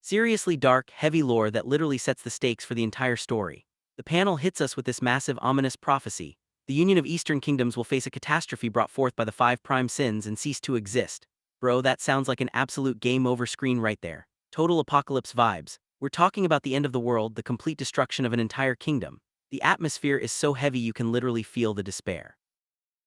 Seriously dark, heavy lore that literally sets the stakes for the entire story. The panel hits us with this massive, ominous prophecy. The Union of Eastern Kingdoms will face a catastrophe brought forth by the five prime sins and cease to exist. Bro, that sounds like an absolute game over screen right there. Total apocalypse vibes. We're talking about the end of the world, the complete destruction of an entire kingdom. The atmosphere is so heavy you can literally feel the despair.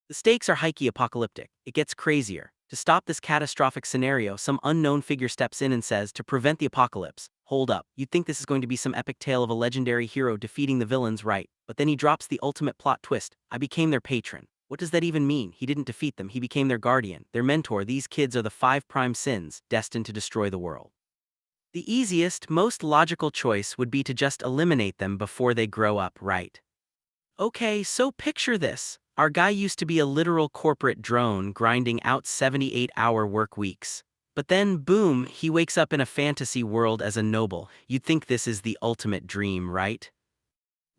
The stakes are highly apocalyptic. It gets crazier. To stop this catastrophic scenario, some unknown figure steps in and says, to prevent the apocalypse, hold up, you'd think this is going to be some epic tale of a legendary hero defeating the villains, right? But then he drops the ultimate plot twist. I became their patron. What does that even mean? He didn't defeat them, he became their guardian, their mentor. These kids are the five prime sins, destined to destroy the world. The easiest, most logical choice would be to just eliminate them before they grow up, right? Okay, so picture this. Our guy used to be a literal corporate drone grinding out 78-hour work weeks. But then, boom, he wakes up in a fantasy world as a noble. You'd think this is the ultimate dream, right?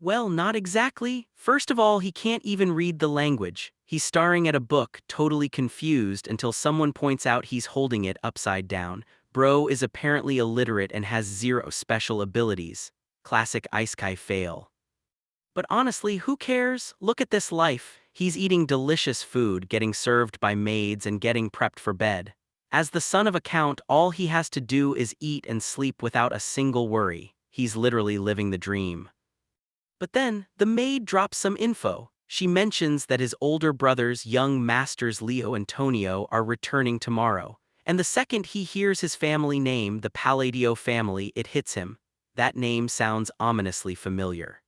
Well, not exactly. First of all, he can't even read the language. He's staring at a book, totally confused, until someone points out he's holding it upside down. Bro is apparently illiterate and has zero special abilities. Classic Isekai fail. But honestly, who cares? Look at this life. He's eating delicious food, getting served by maids, and getting prepped for bed. As the son of a count, all he has to do is eat and sleep without a single worry. He's literally living the dream. But then, the maid drops some info. She mentions that his older brothers, young masters Leo and Tonio, are returning tomorrow. And the second he hears his family name, the Palladio family, it hits him. That name sounds ominously familiar.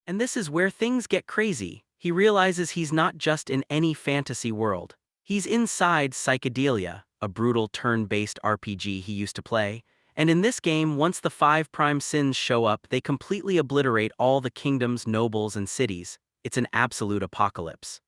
And this is where things get crazy. He realizes he's not just in any fantasy world. He's inside Psychedelia, a brutal turn-based RPG he used to play. And in this game, once the five prime sins show up, they completely obliterate all the kingdoms, nobles, and cities. It's an absolute apocalypse.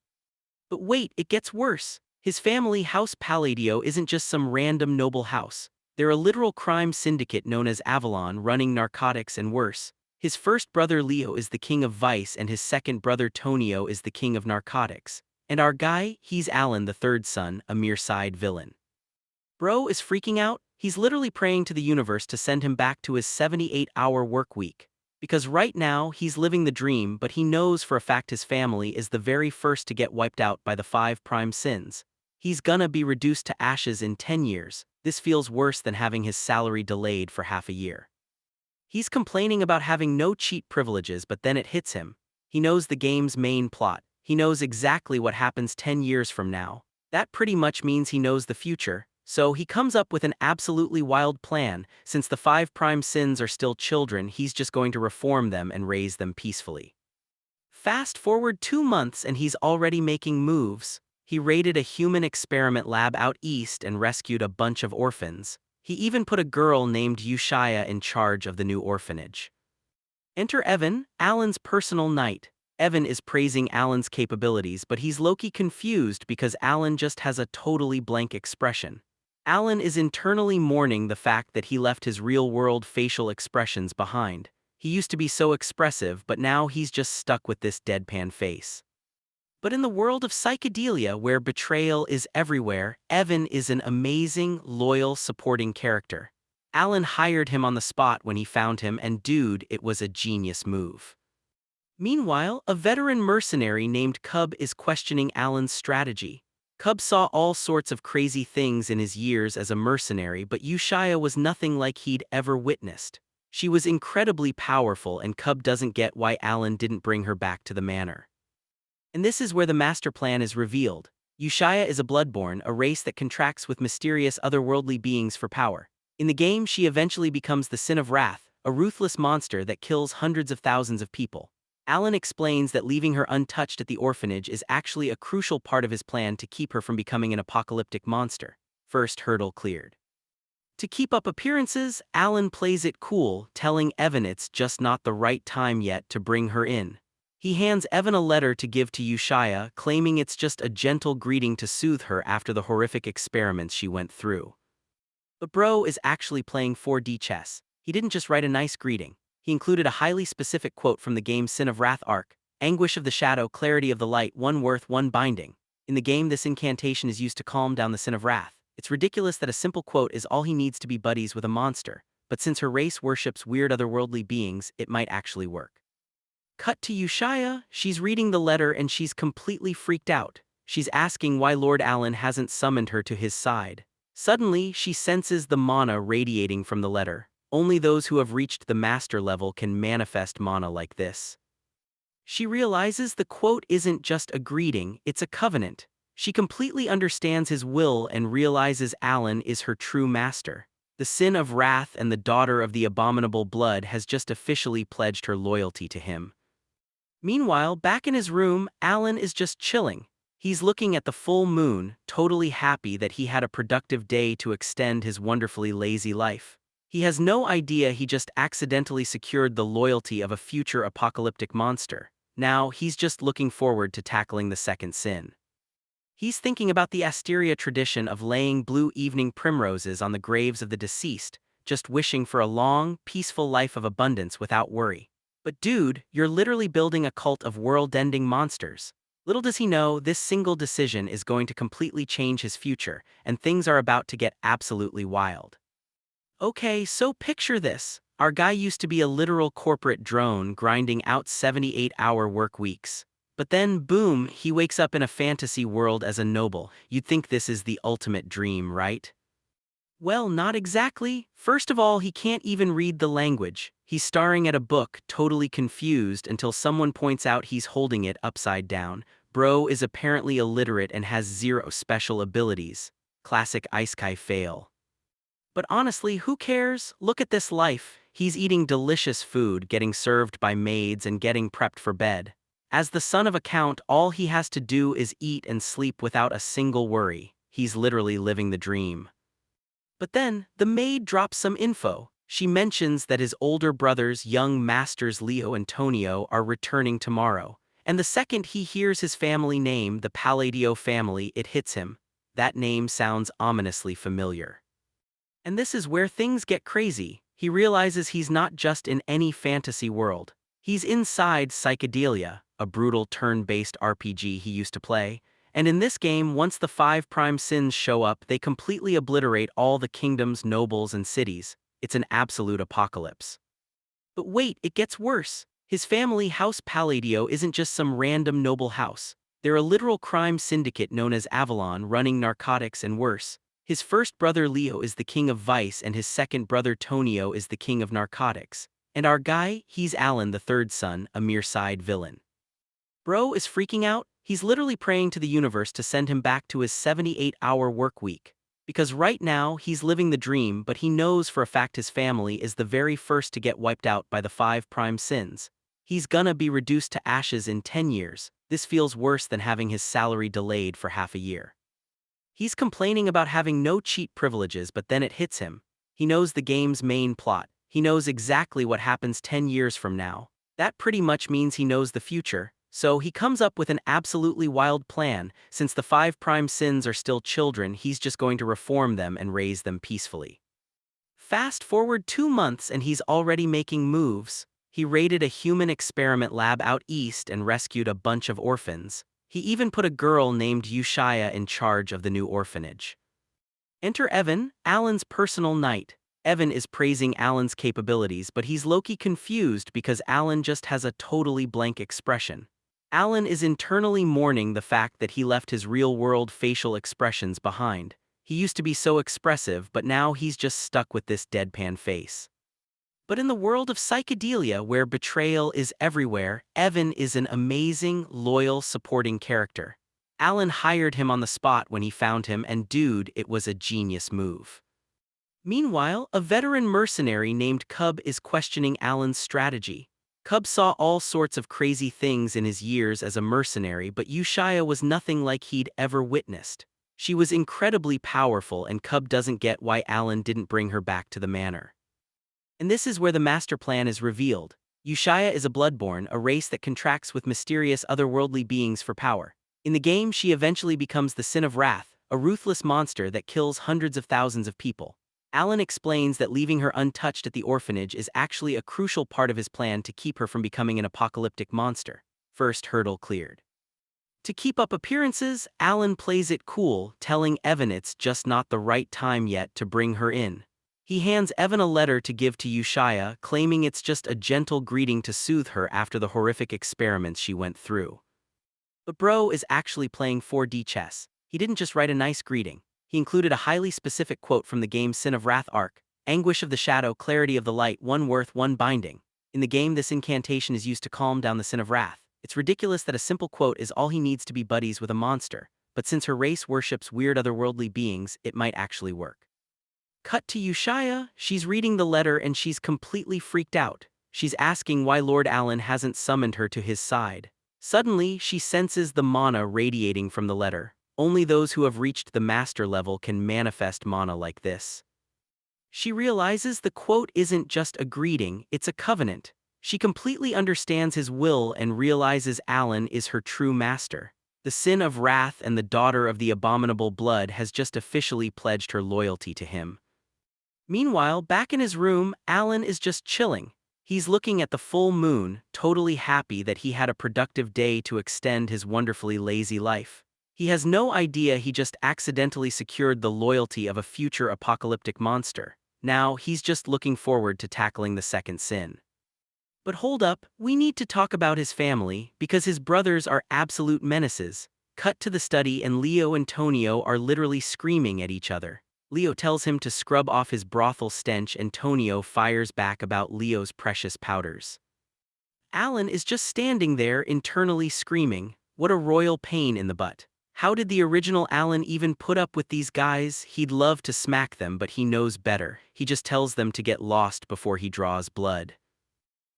But wait, it gets worse. His family, House Palladio, isn't just some random noble house. They're a literal crime syndicate known as Avalon, running narcotics and worse. His first brother Leo is the king of vice and his second brother Tonio is the king of narcotics. And our guy, he's Alan, the third son, a mere side villain. Bro is freaking out. He's literally praying to the universe to send him back to his 78-hour work week. Because right now, he's living the dream, but he knows for a fact his family is the very first to get wiped out by the five prime sins. He's gonna be reduced to ashes in 10 years. This feels worse than having his salary delayed for half a year. He's complaining about having no cheat privileges, but then it hits him. He knows the game's main plot. He knows exactly what happens 10 years from now. That pretty much means he knows the future. So he comes up with an absolutely wild plan. Since the five prime sins are still children, he's just going to reform them and raise them peacefully. Fast forward 2 months and he's already making moves. He raided a human experiment lab out east and rescued a bunch of orphans. He even put a girl named Yushaya in charge of the new orphanage. Enter Evan, Alan's personal knight. Evan is praising Alan's capabilities, but he's low-key confused because Alan just has a totally blank expression. Alan is internally mourning the fact that he left his real-world facial expressions behind. He used to be so expressive, but now he's just stuck with this deadpan face. But in the world of psychedelia, where betrayal is everywhere, Evan is an amazing, loyal, supporting character. Alan hired him on the spot when he found him, and dude, it was a genius move. Meanwhile, a veteran mercenary named Cub is questioning Alan's strategy. Cub saw all sorts of crazy things in his years as a mercenary, but Yushaya was nothing like he'd ever witnessed. She was incredibly powerful, and Cub doesn't get why Alan didn't bring her back to the manor. And this is where the master plan is revealed. Yushaya is a bloodborne, a race that contracts with mysterious otherworldly beings for power. In the game, she eventually becomes the Sin of Wrath, a ruthless monster that kills hundreds of thousands of people. Alan explains that leaving her untouched at the orphanage is actually a crucial part of his plan to keep her from becoming an apocalyptic monster. First hurdle cleared. To keep up appearances, Alan plays it cool, telling Evan it's just not the right time yet to bring her in. He hands Evan a letter to give to Yushaya, claiming it's just a gentle greeting to soothe her after the horrific experiments she went through. But bro is actually playing 4D chess. He didn't just write a nice greeting. He included a highly specific quote from the game's Sin of Wrath arc: "Anguish of the shadow, clarity of the light, one worth, one binding." In the game, this incantation is used to calm down the Sin of Wrath. It's ridiculous that a simple quote is all he needs to be buddies with a monster. but since her race worships weird otherworldly beings, it might actually work. Cut to Yushaya, she's reading the letter and she's completely freaked out. She's asking why Lord Alan hasn't summoned her to his side. Suddenly, she senses the mana radiating from the letter. Only those who have reached the master level can manifest mana like this. She realizes the quote isn't just a greeting, it's a covenant. She completely understands his will and realizes Alan is her true master. The sin of wrath and the daughter of the abominable blood has just officially pledged her loyalty to him. Meanwhile, back in his room, Alan is just chilling. He's looking at the full moon, totally happy that he had a productive day to extend his wonderfully lazy life. He has no idea he just accidentally secured the loyalty of a future apocalyptic monster. Now, he's just looking forward to tackling the second sin. He's thinking about the Asteria tradition of laying blue evening primroses on the graves of the deceased, just wishing for a long, peaceful life of abundance without worry. But dude, you're literally building a cult of world-ending monsters. Little does he know, this single decision is going to completely change his future, and things are about to get absolutely wild. Okay, so picture this. Our guy used to be a literal corporate drone grinding out 78-hour work weeks. But then, boom, he wakes up in a fantasy world as a noble. You'd think this is the ultimate dream, right? Well, not exactly. First of all, he can't even read the language. He's staring at a book, totally confused, until someone points out he's holding it upside down. Bro is apparently illiterate and has zero special abilities. Classic Isekai fail. But honestly, who cares? Look at this life. He's eating delicious food, getting served by maids, and getting prepped for bed. As the son of a count, all he has to do is eat and sleep without a single worry. He's literally living the dream. But then, the maid drops some info. She mentions that his older brothers, young masters Leo and Tonio, are returning tomorrow. And the second he hears his family name, the Palladio family, it hits him. That name sounds ominously familiar. And this is where things get crazy. He realizes he's not just in any fantasy world. He's inside Psychedelia, a brutal turn-based RPG he used to play. And in this game, once the 5 prime sins show up, they completely obliterate all the kingdoms, nobles, and cities. It's an absolute apocalypse. But wait, it gets worse. His family, House Palladio, isn't just some random noble house. They're a literal crime syndicate known as Avalon, running narcotics and worse. His first brother Leo is the king of vice and his second brother Tonio is the king of narcotics. And our guy, he's Alan, the third son, a mere side villain. Bro is freaking out. He's literally praying to the universe to send him back to his 78-hour work week. Because right now, he's living the dream, but he knows for a fact his family is the very first to get wiped out by the 5 prime sins. He's gonna be reduced to ashes in 10 years. This feels worse than having his salary delayed for half a year. He's complaining about having no cheat privileges, but then it hits him. He knows the game's main plot. He knows exactly what happens 10 years from now. That pretty much means he knows the future. So he comes up with an absolutely wild plan. Since the 5 prime sins are still children, he's just going to reform them and raise them peacefully. Fast forward 2 months and he's already making moves. He raided a human experiment lab out east and rescued a bunch of orphans. He even put a girl named Yushaya in charge of the new orphanage. Enter Evan, Alan's personal knight. Evan is praising Alan's capabilities, but he's low-key confused because Alan just has a totally blank expression. Alan is internally mourning the fact that he left his real-world facial expressions behind. He used to be so expressive, but now he's just stuck with this deadpan face. But in the world of Psychedelia, where betrayal is everywhere, Evan is an amazing, loyal, supporting character. Alan hired him on the spot when he found him, and dude, it was a genius move. Meanwhile, a veteran mercenary named Cub is questioning Alan's strategy. Cub saw all sorts of crazy things in his years as a mercenary, but Yushaya was nothing like he'd ever witnessed. She was incredibly powerful, and Cub doesn't get why Alan didn't bring her back to the manor. And this is where the master plan is revealed. Yushaya is a bloodborne, a race that contracts with mysterious otherworldly beings for power. In the game, she eventually becomes the Sin of Wrath, a ruthless monster that kills hundreds of thousands of people. Alan explains that leaving her untouched at the orphanage is actually a crucial part of his plan to keep her from becoming an apocalyptic monster. First hurdle cleared. To keep up appearances, Alan plays it cool, telling Evan it's just not the right time yet to bring her in. He hands Evan a letter to give to Yushaya, claiming it's just a gentle greeting to soothe her after the horrific experiments she went through. But Bro is actually playing 4D chess. He didn't just write a nice greeting. He included a highly specific quote from the game's Sin of Wrath arc: "Anguish of the shadow, clarity of the light, one worth, one binding." In the game, this incantation is used to calm down the Sin of Wrath. It's ridiculous that a simple quote is all he needs to be buddies with a monster, but since her race worships weird otherworldly beings, it might actually work. Cut to Yushaya. She's reading the letter and she's completely freaked out. She's asking why Lord Alan hasn't summoned her to his side. Suddenly, she senses the mana radiating from the letter. Only those who have reached the master level can manifest mana like this. She realizes the quote isn't just a greeting, it's a covenant. She completely understands his will and realizes Alan is her true master. The Sin of Wrath and the daughter of the abominable blood has just officially pledged her loyalty to him. Meanwhile, back in his room, Alan is just chilling. He's looking at the full moon, totally happy that he had a productive day to extend his wonderfully lazy life. He has no idea he just accidentally secured the loyalty of a future apocalyptic monster. Now, he's just looking forward to tackling the second sin. But hold up, we need to talk about his family, because his brothers are absolute menaces. Cut to the study and Leo and Tonio are literally screaming at each other. Leo tells him to scrub off his brothel stench and Tonio fires back about Leo's precious powders. Alan is just standing there internally screaming, what a royal pain in the butt. How did the original Alan even put up with these guys? He'd love to smack them, but he knows better. He just tells them to get lost before he draws blood.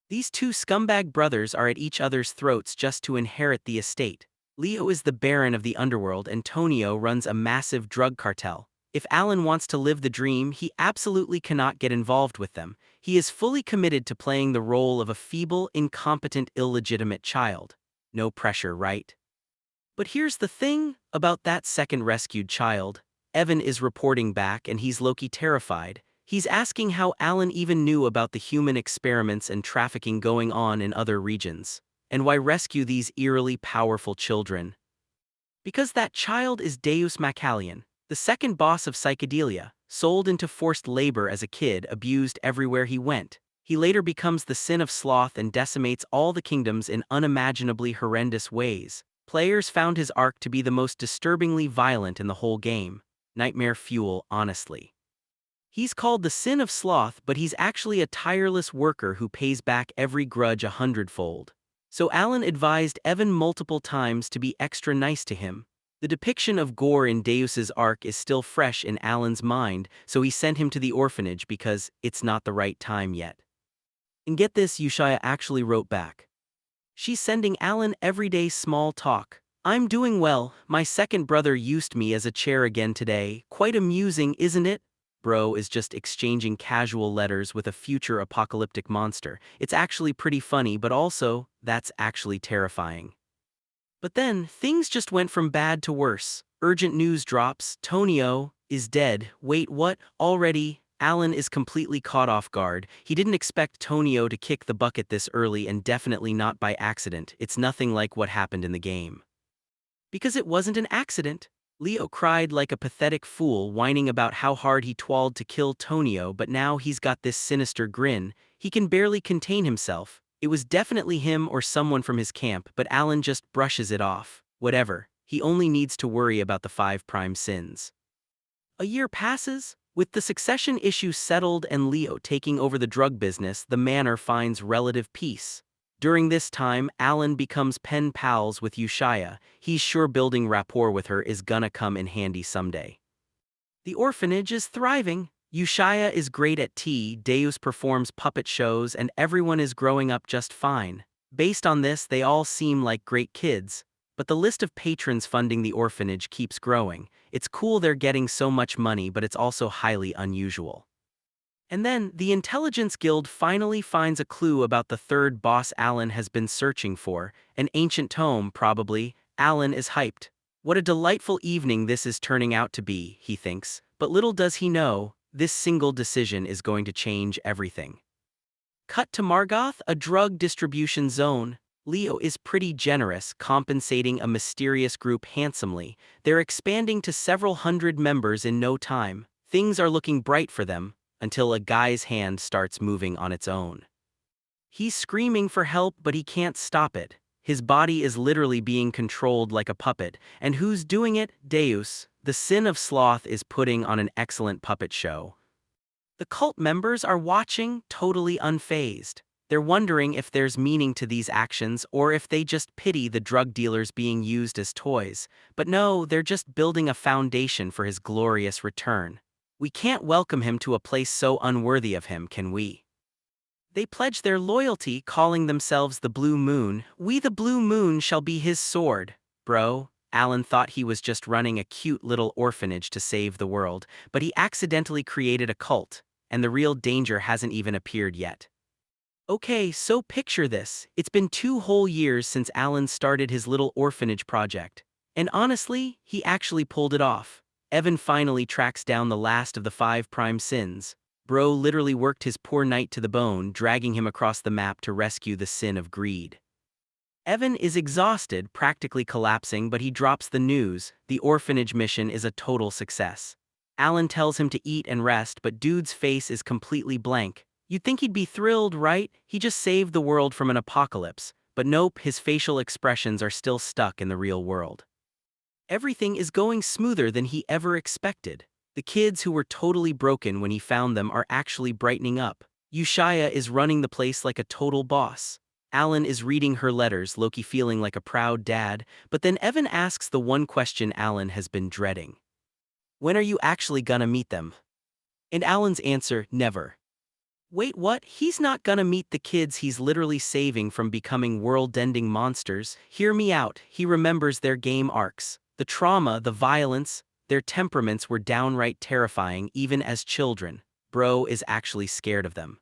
These two scumbag brothers are at each other's throats just to inherit the estate. Leo is the baron of the underworld and Tonio runs a massive drug cartel. If Alan wants to live the dream, he absolutely cannot get involved with them. He is fully committed to playing the role of a feeble, incompetent, illegitimate child. No pressure, right? But here's the thing about that second rescued child. Evan is reporting back and he's low-key terrified. He's asking how Alan even knew about the human experiments and trafficking going on in other regions. And why rescue these eerily powerful children? Because that child is Deus Macallion, the second boss of psychedelia, sold into forced labor as a kid, abused everywhere he went. He later becomes the Sin of Sloth and decimates all the kingdoms in unimaginably horrendous ways. Players found his arc to be the most disturbingly violent in the whole game. Nightmare fuel, honestly. He's called the Sin of Sloth, but he's actually a tireless worker who pays back every grudge 100-fold. So Alan advised Evan multiple times to be extra nice to him. The depiction of gore in Deus's arc is still fresh in Alan's mind, so he sent him to the orphanage because it's not the right time yet. And get this, Yushaya actually wrote back. She's sending Alan everyday small talk. I'm doing well, my second brother used me as a chair again today. Quite amusing, isn't it? Bro is just exchanging casual letters with a future apocalyptic monster. It's actually pretty funny, but also, that's actually terrifying. But then, things just went from bad to worse. Urgent news drops, Tonio is dead. Wait, what? Already? Alan is completely caught off guard. He didn't expect Tonio to kick the bucket this early and definitely not by accident. It's nothing like what happened in the game. Because it wasn't an accident. Leo cried like a pathetic fool, whining about how hard he twalled to kill Tonio, but now he's got this sinister grin. He can barely contain himself. It was definitely him or someone from his camp, but Alan just brushes it off. Whatever, he only needs to worry about the 5 prime sins. A year passes. With the succession issue settled and Leo taking over the drug business, the manor finds relative peace. During this time, Alan becomes pen pals with Yushaya. He's sure building rapport with her is gonna come in handy someday. The orphanage is thriving. Yushaya is great at tea, Deus performs puppet shows, and everyone is growing up just fine. Based on this, they all seem like great kids. But the list of patrons funding the orphanage keeps growing. It's cool they're getting so much money, but it's also highly unusual. And then, the Intelligence Guild finally finds a clue about the third boss Alan has been searching for. An ancient tome, probably. Alan is hyped. What a delightful evening this is turning out to be, he thinks. But little does he know, this single decision is going to change everything. Cut to Margoth, a drug distribution zone. Leo is pretty generous, compensating a mysterious group handsomely. They're expanding to several hundred members in no time. Things are looking bright for them. until a guy's hand starts moving on its own. He's screaming for help, but he can't stop it. His body is literally being controlled like a puppet, and who's doing it? Deus, the sin of sloth, is putting on an excellent puppet show. The cult members are watching, totally unfazed. They're wondering if there's meaning to these actions or if they just pity the drug dealers being used as toys. But no, they're just building a foundation for his glorious return. We can't welcome him to a place so unworthy of him, can we? They pledge their loyalty, calling themselves the Blue Moon. We the Blue Moon shall be his sword. Bro, Alan thought he was just running a cute little orphanage to save the world, but he accidentally created a cult, and the real danger hasn't even appeared yet. Okay, so picture this. It's been 2 whole years since Alan started his little orphanage project. And honestly, he actually pulled it off. Evan finally tracks down the last of the 5 prime sins. Bro literally worked his poor knight to the bone, dragging him across the map to rescue the sin of greed. Evan is exhausted, practically collapsing, but he drops the news: the orphanage mission is a total success. Alan tells him to eat and rest, but dude's face is completely blank. You'd think he'd be thrilled, right? He just saved the world from an apocalypse. But nope, his facial expressions are still stuck in the real world. Everything is going smoother than he ever expected. The kids who were totally broken when he found them are actually brightening up. Yushaya is running the place like a total boss. Alan is reading her letters, Loki feeling like a proud dad, but then Evan asks the one question Alan has been dreading. When are you actually gonna meet them? And Alan's answer, never. Wait, what? He's not gonna meet the kids he's literally saving from becoming world-ending monsters. Hear me out, he remembers their game arcs. The trauma, the violence, their temperaments were downright terrifying even as children. Bro is actually scared of them.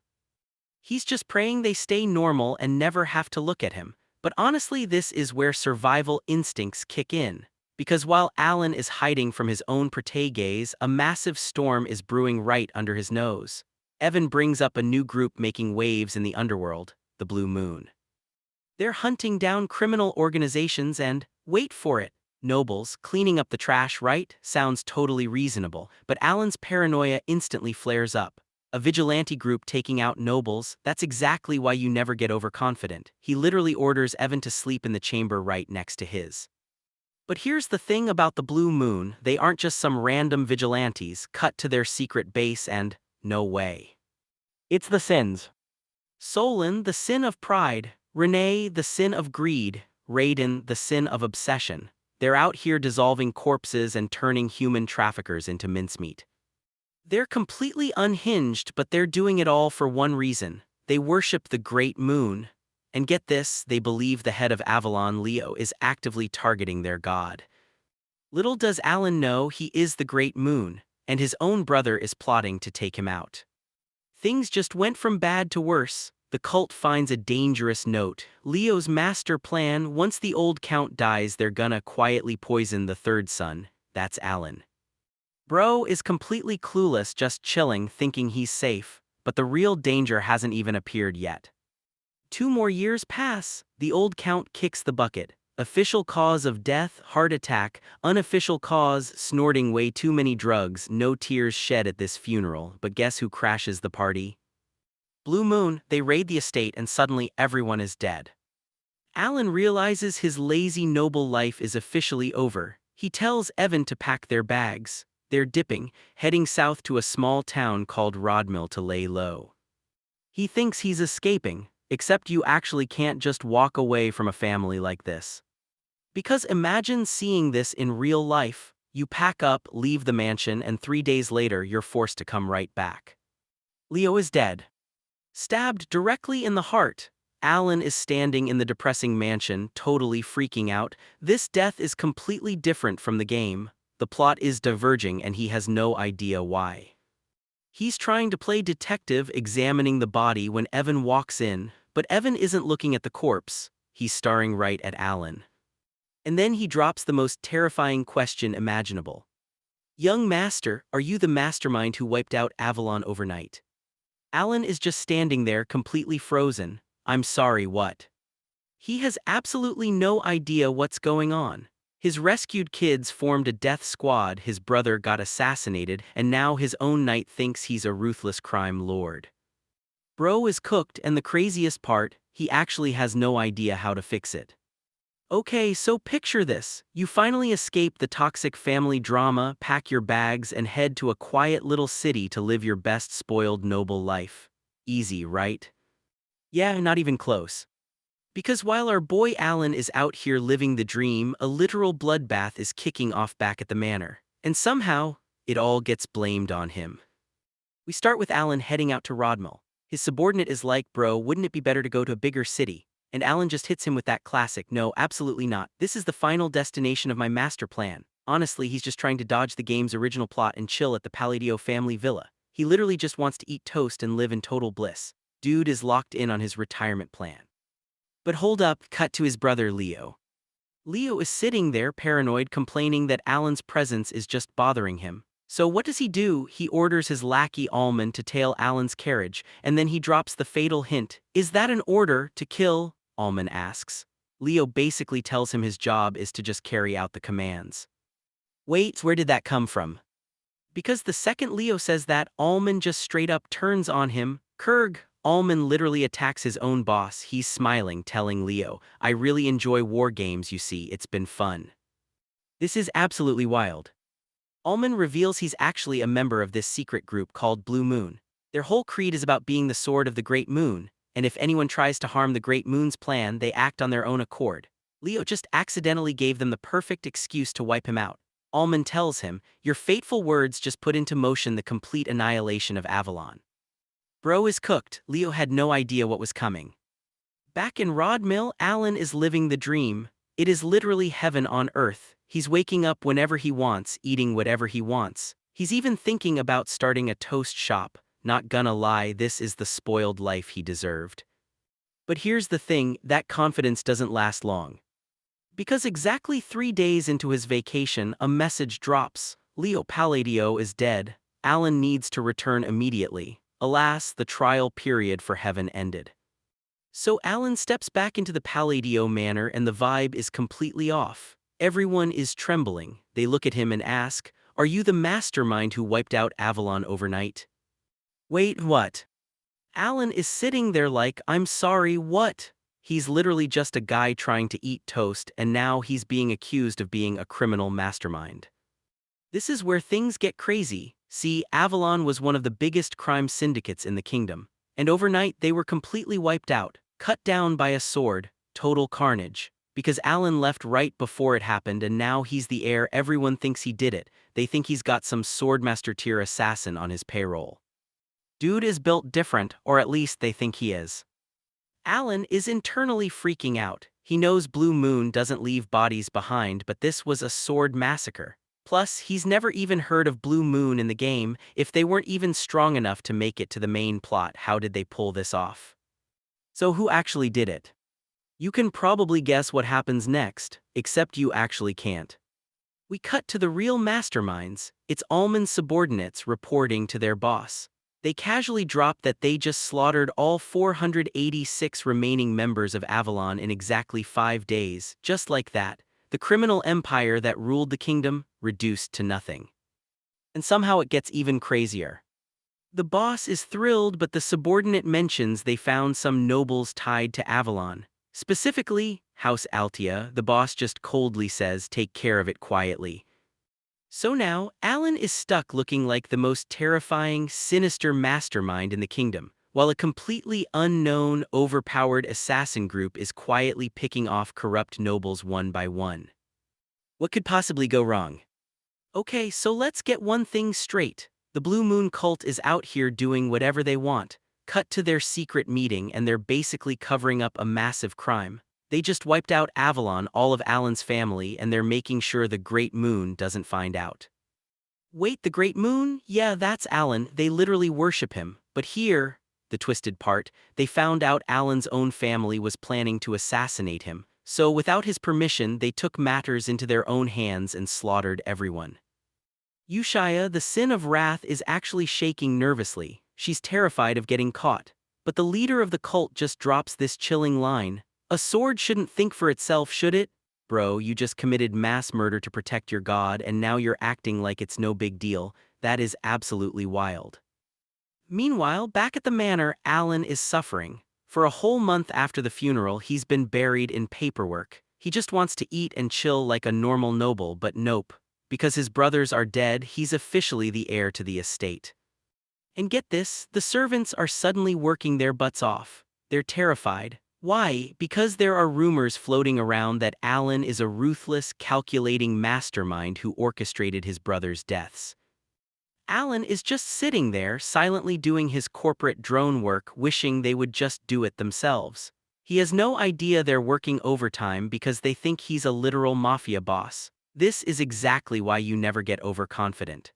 He's just praying they stay normal and never have to look at him. But honestly, this is where survival instincts kick in. Because while Alan is hiding from his own gaze, a massive storm is brewing right under his nose. Evan brings up a new group making waves in the underworld, the Blue Moon. They're hunting down criminal organizations and, wait for it, nobles. Cleaning up the trash, right? Sounds totally reasonable, but Alan's paranoia instantly flares up. A vigilante group taking out nobles, that's exactly why you never get overconfident. He literally orders Evan to sleep in the chamber right next to his. But here's the thing about the Blue Moon, they aren't just some random vigilantes. Cut to their secret base and, no way. It's the sins. Solon, the sin of pride. Renee, the sin of greed. Raiden, the sin of obsession. They're out here dissolving corpses and turning human traffickers into mincemeat. They're completely unhinged, but they're doing it all for one reason. They worship the Great Moon. And get this, they believe the head of Avalon, Leo, is actively targeting their god. Little does Alan know he is the Great Moon, and his own brother is plotting to take him out. Things just went from bad to worse. The cult finds a dangerous note. Leo's master plan: once the old count dies, they're gonna quietly poison the 3rd son. That's Alan. Bro is completely clueless, just chilling, thinking he's safe, but the real danger hasn't even appeared yet. 2 more years pass. The old count kicks the bucket. Official cause of death, heart attack. Unofficial cause, snorting way too many drugs. No tears shed at this funeral, but guess who crashes the party? Blue Moon. They raid the estate and suddenly everyone is dead. Alan realizes his lazy noble life is officially over. He tells Evan to pack their bags. They're dipping, heading south to a small town called Rodmill to lay low. He thinks he's escaping, except you actually can't just walk away from a family like this. Because imagine seeing this in real life. You pack up, leave the mansion, and 3 days later you're forced to come right back. Leo is dead. Stabbed directly in the heart. Alan is standing in the depressing mansion, totally freaking out. This death is completely different from the game. The plot is diverging and he has no idea why. He's trying to play detective, examining the body when Evan walks in, but Evan isn't looking at the corpse. He's staring right at Alan. And then he drops the most terrifying question imaginable. Young master, are you the mastermind who wiped out Avalon overnight? Alan is just standing there, completely frozen. I'm sorry, what? He has absolutely no idea what's going on. His rescued kids formed a death squad, his brother got assassinated, and now his own knight thinks he's a ruthless crime lord. Bro is cooked, and the craziest part, he actually has no idea how to fix it. Okay, so picture this. You finally escape the toxic family drama, pack your bags, and head to a quiet little city to live your best spoiled noble life. Easy, right? Yeah, not even close. Because while our boy Alan is out here living the dream, a literal bloodbath is kicking off back at the manor. And somehow, it all gets blamed on him. We start with Alan heading out to Rodmell. His subordinate is like, bro, wouldn't it be better to go to a bigger city? And Alan just hits him with that classic, no, absolutely not. This is the final destination of my master plan. Honestly, he's just trying to dodge the game's original plot and chill at the Palladio family villa. He literally just wants to eat toast and live in total bliss. Dude is locked in on his retirement plan. But hold up, cut to his brother Leo. Leo is sitting there paranoid, complaining that Alan's presence is just bothering him. So what does he do? He orders his lackey Almond to tail Alan's carriage, and then he drops the fatal hint. Is that an order to kill? Almond asks. Leo basically tells him his job is to just carry out the commands. Wait, where did that come from? Because the second Leo says that, Almond just straight up turns on him. Kurg. Almond literally attacks his own boss. He's smiling, telling Leo, I really enjoy war games, you see, it's been fun. This is absolutely wild. Almond reveals he's actually a member of this secret group called Blue Moon. Their whole creed is about being the sword of the Great Moon, and if anyone tries to harm the Great Moon's plan, they act on their own accord. Leo just accidentally gave them the perfect excuse to wipe him out. Almond tells him, your fateful words just put into motion the complete annihilation of Avalon. Bro is cooked. Leo had no idea what was coming. Back in Rodmill, Alan is living the dream. It is literally heaven on earth. He's waking up whenever he wants, eating whatever he wants. He's even thinking about starting a toast shop. Not gonna lie, this is the spoiled life he deserved. But here's the thing, that confidence doesn't last long. Because exactly 3 days into his vacation, a message drops. Leo Palladio is dead. Alan needs to return immediately. Alas, the trial period for heaven ended. So Alan steps back into the Palladio manor and the vibe is completely off. Everyone is trembling. They look at him and ask, are you the mastermind who wiped out Avalon overnight? Wait, what? Alan is sitting there like, I'm sorry, what? He's literally just a guy trying to eat toast, and now he's being accused of being a criminal mastermind. This is where things get crazy. See, Avalon was one of the biggest crime syndicates in the kingdom, and overnight they were completely wiped out, cut down by a sword, total carnage. Because Alan left right before it happened and now he's the heir, everyone thinks he did it. They think he's got some swordmaster tier assassin on his payroll. Dude is built different, or at least they think he is. Alan is internally freaking out. He knows Blue Moon doesn't leave bodies behind, but this was a sword massacre. Plus, he's never even heard of Blue Moon in the game. If they weren't even strong enough to make it to the main plot, how did they pull this off? So who actually did it? You can probably guess what happens next, except you actually can't. We cut to the real masterminds. It's Almond's subordinates reporting to their boss. They casually drop that they just slaughtered all 486 remaining members of Avalon in exactly 5 days. Just like that, the criminal empire that ruled the kingdom reduced to nothing. And somehow it gets even crazier. The boss is thrilled, but the subordinate mentions they found some nobles tied to Avalon. Specifically, House Altia. The boss just coldly says, take care of it quietly. So now, Alan is stuck looking like the most terrifying, sinister mastermind in the kingdom, while a completely unknown, overpowered assassin group is quietly picking off corrupt nobles one by one. What could possibly go wrong? Okay, so let's get one thing straight. The Blue Moon cult is out here doing whatever they want. Cut to their secret meeting and they're basically covering up a massive crime. They just wiped out Avalon, all of Alan's family, and they're making sure the Great Moon doesn't find out. Wait, the Great Moon? Yeah, that's Alan. They literally worship him. But here, the twisted part, they found out Alan's own family was planning to assassinate him. So without his permission, they took matters into their own hands and slaughtered everyone. Yushaya, the Sin of Wrath, is actually shaking nervously. She's terrified of getting caught. But the leader of the cult just drops this chilling line. A sword shouldn't think for itself, should it? bro, you just committed mass murder to protect your god and now you're acting like it's no big deal. That is absolutely wild. Meanwhile, back at the manor, Alan is suffering. For a whole month after the funeral, he's been buried in paperwork. He just wants to eat and chill like a normal noble, but nope. Because his brothers are dead, he's officially the heir to the estate. And get this, the servants are suddenly working their butts off. They're terrified. Why? Because there are rumors floating around that Alan is a ruthless, calculating mastermind who orchestrated his brothers' deaths. Alan is just sitting there, silently doing his corporate drone work, wishing they would just do it themselves. He has no idea they're working overtime because they think he's a literal mafia boss. This is exactly why you never get overconfident.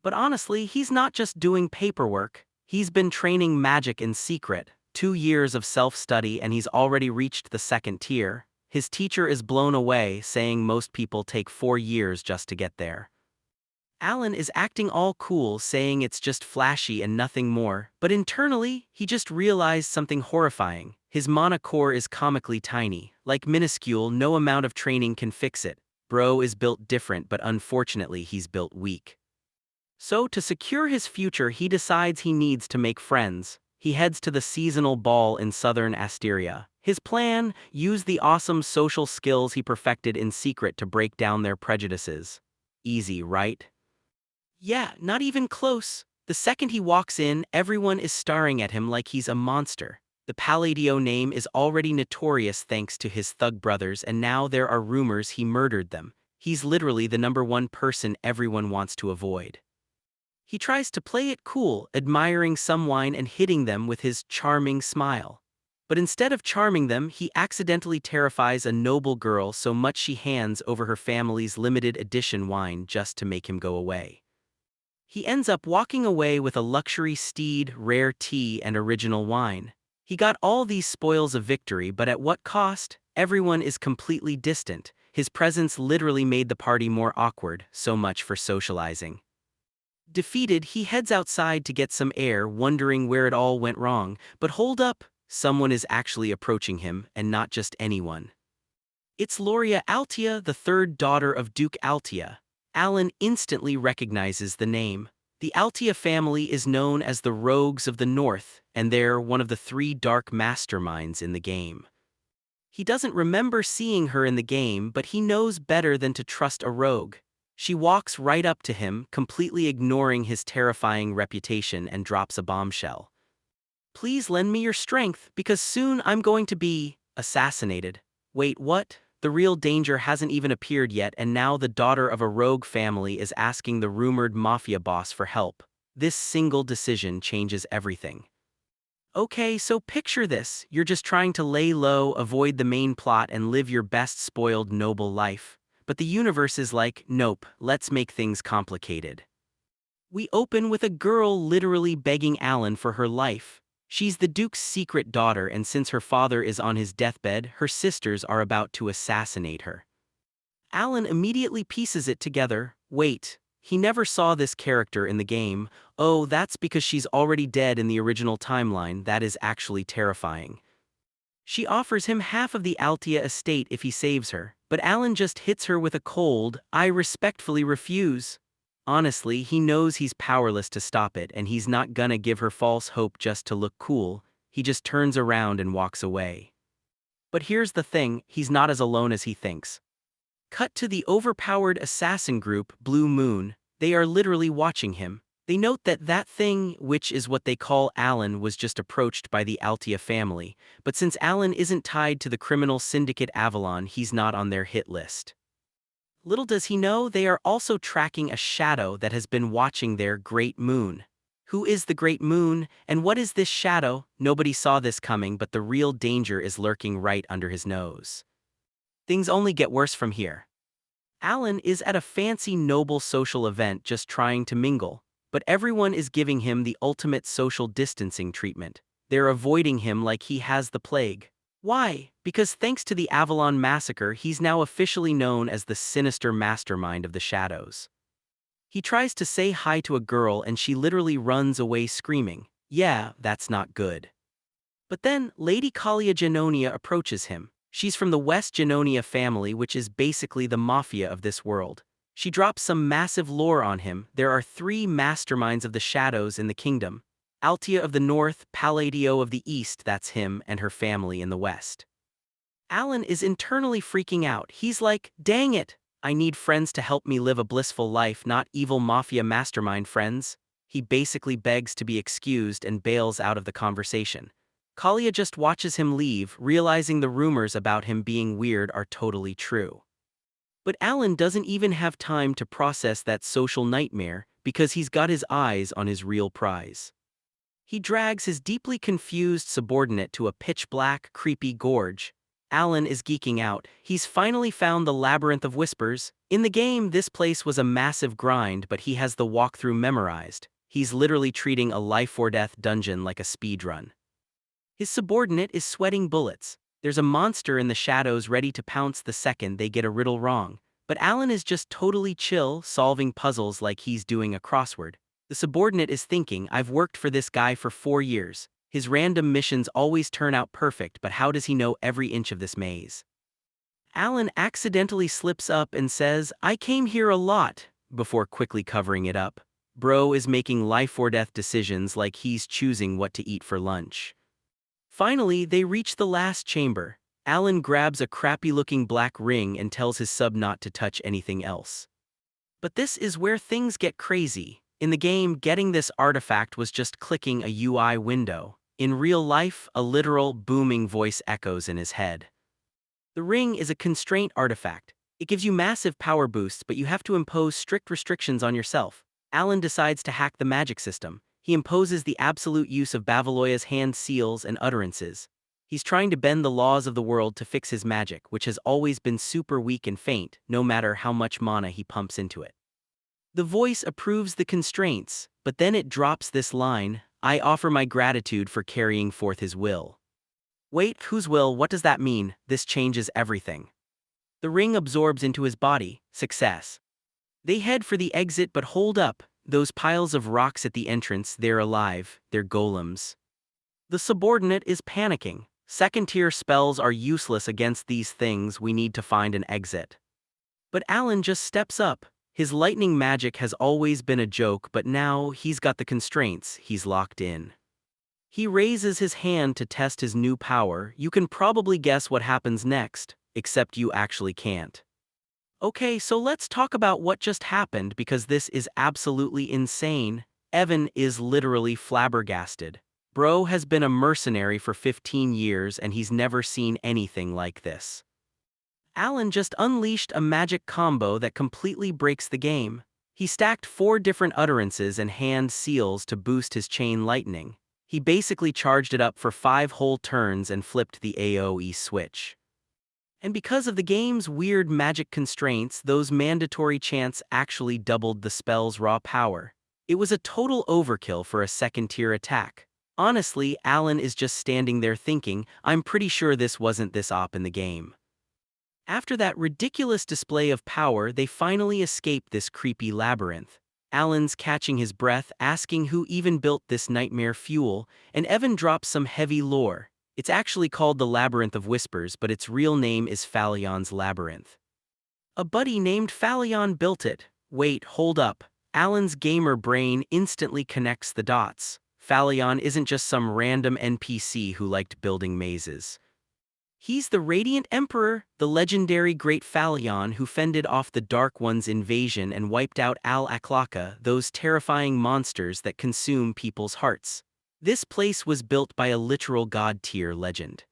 But honestly, he's not just doing paperwork. He's been training magic in secret. 2 years of self-study and he's already reached the second tier. His teacher is blown away, saying most people take 4 years just to get there. Alan is acting all cool, saying it's just flashy and nothing more, but internally, he just realized something horrifying. His mana core is comically tiny. Like minuscule, no amount of training can fix it. Bro is built different, but unfortunately he's built weak. So to secure his future, he decides he needs to make friends. He heads to the seasonal ball in southern Asteria. His plan: use the awesome social skills he perfected in secret to break down their prejudices. Easy, right? Yeah, not even close. The second he walks in, everyone is staring at him like he's a monster. The Palladio name is already notorious thanks to his thug brothers, and now there are rumors he murdered them. He's literally the #1 person everyone wants to avoid. He tries to play it cool, admiring someone and hitting them with his charming smile. But instead of charming them, he accidentally terrifies a noble girl so much she hands over her family's limited edition wine just to make him go away. He ends up walking away with a luxury steed, rare tea, and original wine. He got all these spoils of victory, but at what cost? Everyone is completely distant. His presence literally made the party more awkward, so much for socializing. Defeated, he heads outside to get some air, wondering where it all went wrong. But hold up, someone is actually approaching him, and not just anyone. It's Loria Altia, the third daughter of Duke Altia. Alan instantly recognizes the name. The Altia family is known as the Rogues of the North, and they're one of the 3 dark masterminds in the game. He doesn't remember seeing her in the game, but he knows better than to trust a rogue. She walks right up to him, completely ignoring his terrifying reputation, and drops a bombshell. Please lend me your strength, because soon I'm going to be assassinated. Wait, what? The real danger hasn't even appeared yet, and now the daughter of a rogue family is asking the rumored mafia boss for help. This single decision changes everything. Okay, so picture this. You're just trying to lay low, avoid the main plot, and live your best spoiled noble life. But the universe is like, nope, let's make things complicated. We open with a girl literally begging Alan for her life. She's the Duke's secret daughter, and since her father is on his deathbed, her sisters are about to assassinate her. Alan immediately pieces it together. Wait, he never saw this character in the game. Oh, that's because she's already dead in the original timeline. That is actually terrifying. She offers him half of the Altia estate if he saves her, but Alan just hits her with a cold, "I respectfully refuse." Honestly, he knows he's powerless to stop it, and he's not gonna give her false hope just to look cool. He just turns around and walks away. But here's the thing, he's not as alone as he thinks. Cut to the overpowered assassin group, Blue Moon. They are literally watching him. They note that thing, which is what they call Alan, was just approached by the Altia family, but since Alan isn't tied to the criminal syndicate Avalon, he's not on their hit list. Little does he know, they are also tracking a shadow that has been watching their Great Moon. Who is the Great Moon, and what is this shadow? Nobody saw this coming, but the real danger is lurking right under his nose. Things only get worse from here. Alan is at a fancy noble social event just trying to mingle, but everyone is giving him the ultimate social distancing treatment. They're avoiding him like he has the plague. Why? Because thanks to the Avalon massacre, he's now officially known as the sinister mastermind of the shadows. He tries to say hi to a girl and she literally runs away screaming. Yeah, that's not good. But then, Lady Kalia Genonia approaches him. She's from the West Genonia family, which is basically the mafia of this world. She drops some massive lore on him. There are three masterminds of the shadows in the kingdom. Altia of the north, Palladio of the east, that's him and her family in the west. Alan is internally freaking out. He's like, dang it, I need friends to help me live a blissful life, not evil mafia mastermind friends. He basically begs to be excused and bails out of the conversation. Kalia just watches him leave, realizing the rumors about him being weird are totally true. But Alan doesn't even have time to process that social nightmare because he's got his eyes on his real prize. He drags his deeply confused subordinate to a pitch-black, creepy gorge. Alan is geeking out. He's finally found the Labyrinth of Whispers. In the game, this place was a massive grind, but he has the walkthrough memorized. He's literally treating a life-or-death dungeon like a speedrun. His subordinate is sweating bullets. There's a monster in the shadows ready to pounce the second they get a riddle wrong. But Alan is just totally chill, solving puzzles like he's doing a crossword. The subordinate is thinking, I've worked for this guy for 4 years. His random missions always turn out perfect, but how does he know every inch of this maze? Alan accidentally slips up and says, I came here a lot, before quickly covering it up. Bro is making life-or-death decisions like he's choosing what to eat for lunch. Finally, they reach the last chamber. Alan grabs a crappy-looking black ring and tells his sub not to touch anything else. But this is where things get crazy. In the game, getting this artifact was just clicking a UI window. In real life, a literal, booming voice echoes in his head. The ring is a constraint artifact. It gives you massive power boosts, but you have to impose strict restrictions on yourself. Alan decides to hack the magic system. He imposes the absolute use of Bavaloya's hand seals and utterances. He's trying to bend the laws of the world to fix his magic, which has always been super weak and faint, no matter how much mana he pumps into it. The voice approves the constraints, but then it drops this line, I offer my gratitude for carrying forth his will. Wait, whose will? What does that mean? This changes everything. The ring absorbs into his body. Success. They head for the exit, but hold up. Those piles of rocks at the entrance, they're alive, they're golems. The subordinate is panicking. Second-tier spells are useless against these things, we need to find an exit. But Alan just steps up. His lightning magic has always been a joke, but now he's got the constraints, he's locked in. He raises his hand to test his new power. You can probably guess what happens next, except you actually can't. Okay, so let's talk about what just happened because this is absolutely insane. Evan is literally flabbergasted. Bro has been a mercenary for 15 years and he's never seen anything like this. Alan just unleashed a magic combo that completely breaks the game. He stacked 4 different utterances and hand seals to boost his chain lightning. He basically charged it up for 5 whole turns and flipped the AoE switch. And because of the game's weird magic constraints, those mandatory chants actually doubled the spell's raw power. It was a total overkill for a second-tier attack. Honestly, Alan is just standing there thinking, I'm pretty sure this wasn't this op in the game. After that ridiculous display of power, they finally escape this creepy labyrinth. Alan's catching his breath, asking who even built this nightmare fuel, and Evan drops some heavy lore. It's actually called the Labyrinth of Whispers, but its real name is Phallion's Labyrinth. A buddy named Phallion built it. Wait, hold up. Alan's gamer brain instantly connects the dots. Phallion isn't just some random NPC who liked building mazes. He's the Radiant Emperor, the legendary Great Phallion who fended off the Dark One's invasion and wiped out Al-Aklaka, those terrifying monsters that consume people's hearts. This place was built by a literal god-tier legend.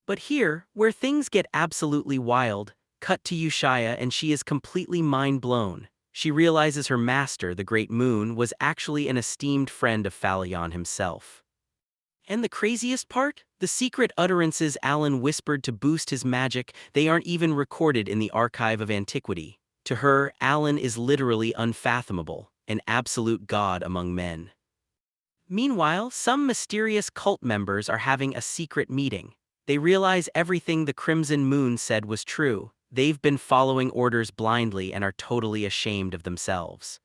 But here, where things get absolutely wild, cut to Yushaya and she is completely mind-blown. She realizes her master, the Great Moon, was actually an esteemed friend of Phallion himself. And the craziest part? The secret utterances Alan whispered to boost his magic, they aren't even recorded in the archive of antiquity. To her, Alan is literally unfathomable, an absolute god among men. Meanwhile, some mysterious cult members are having a secret meeting. They realize everything the Crimson Moon said was true. They've been following orders blindly and are totally ashamed of themselves.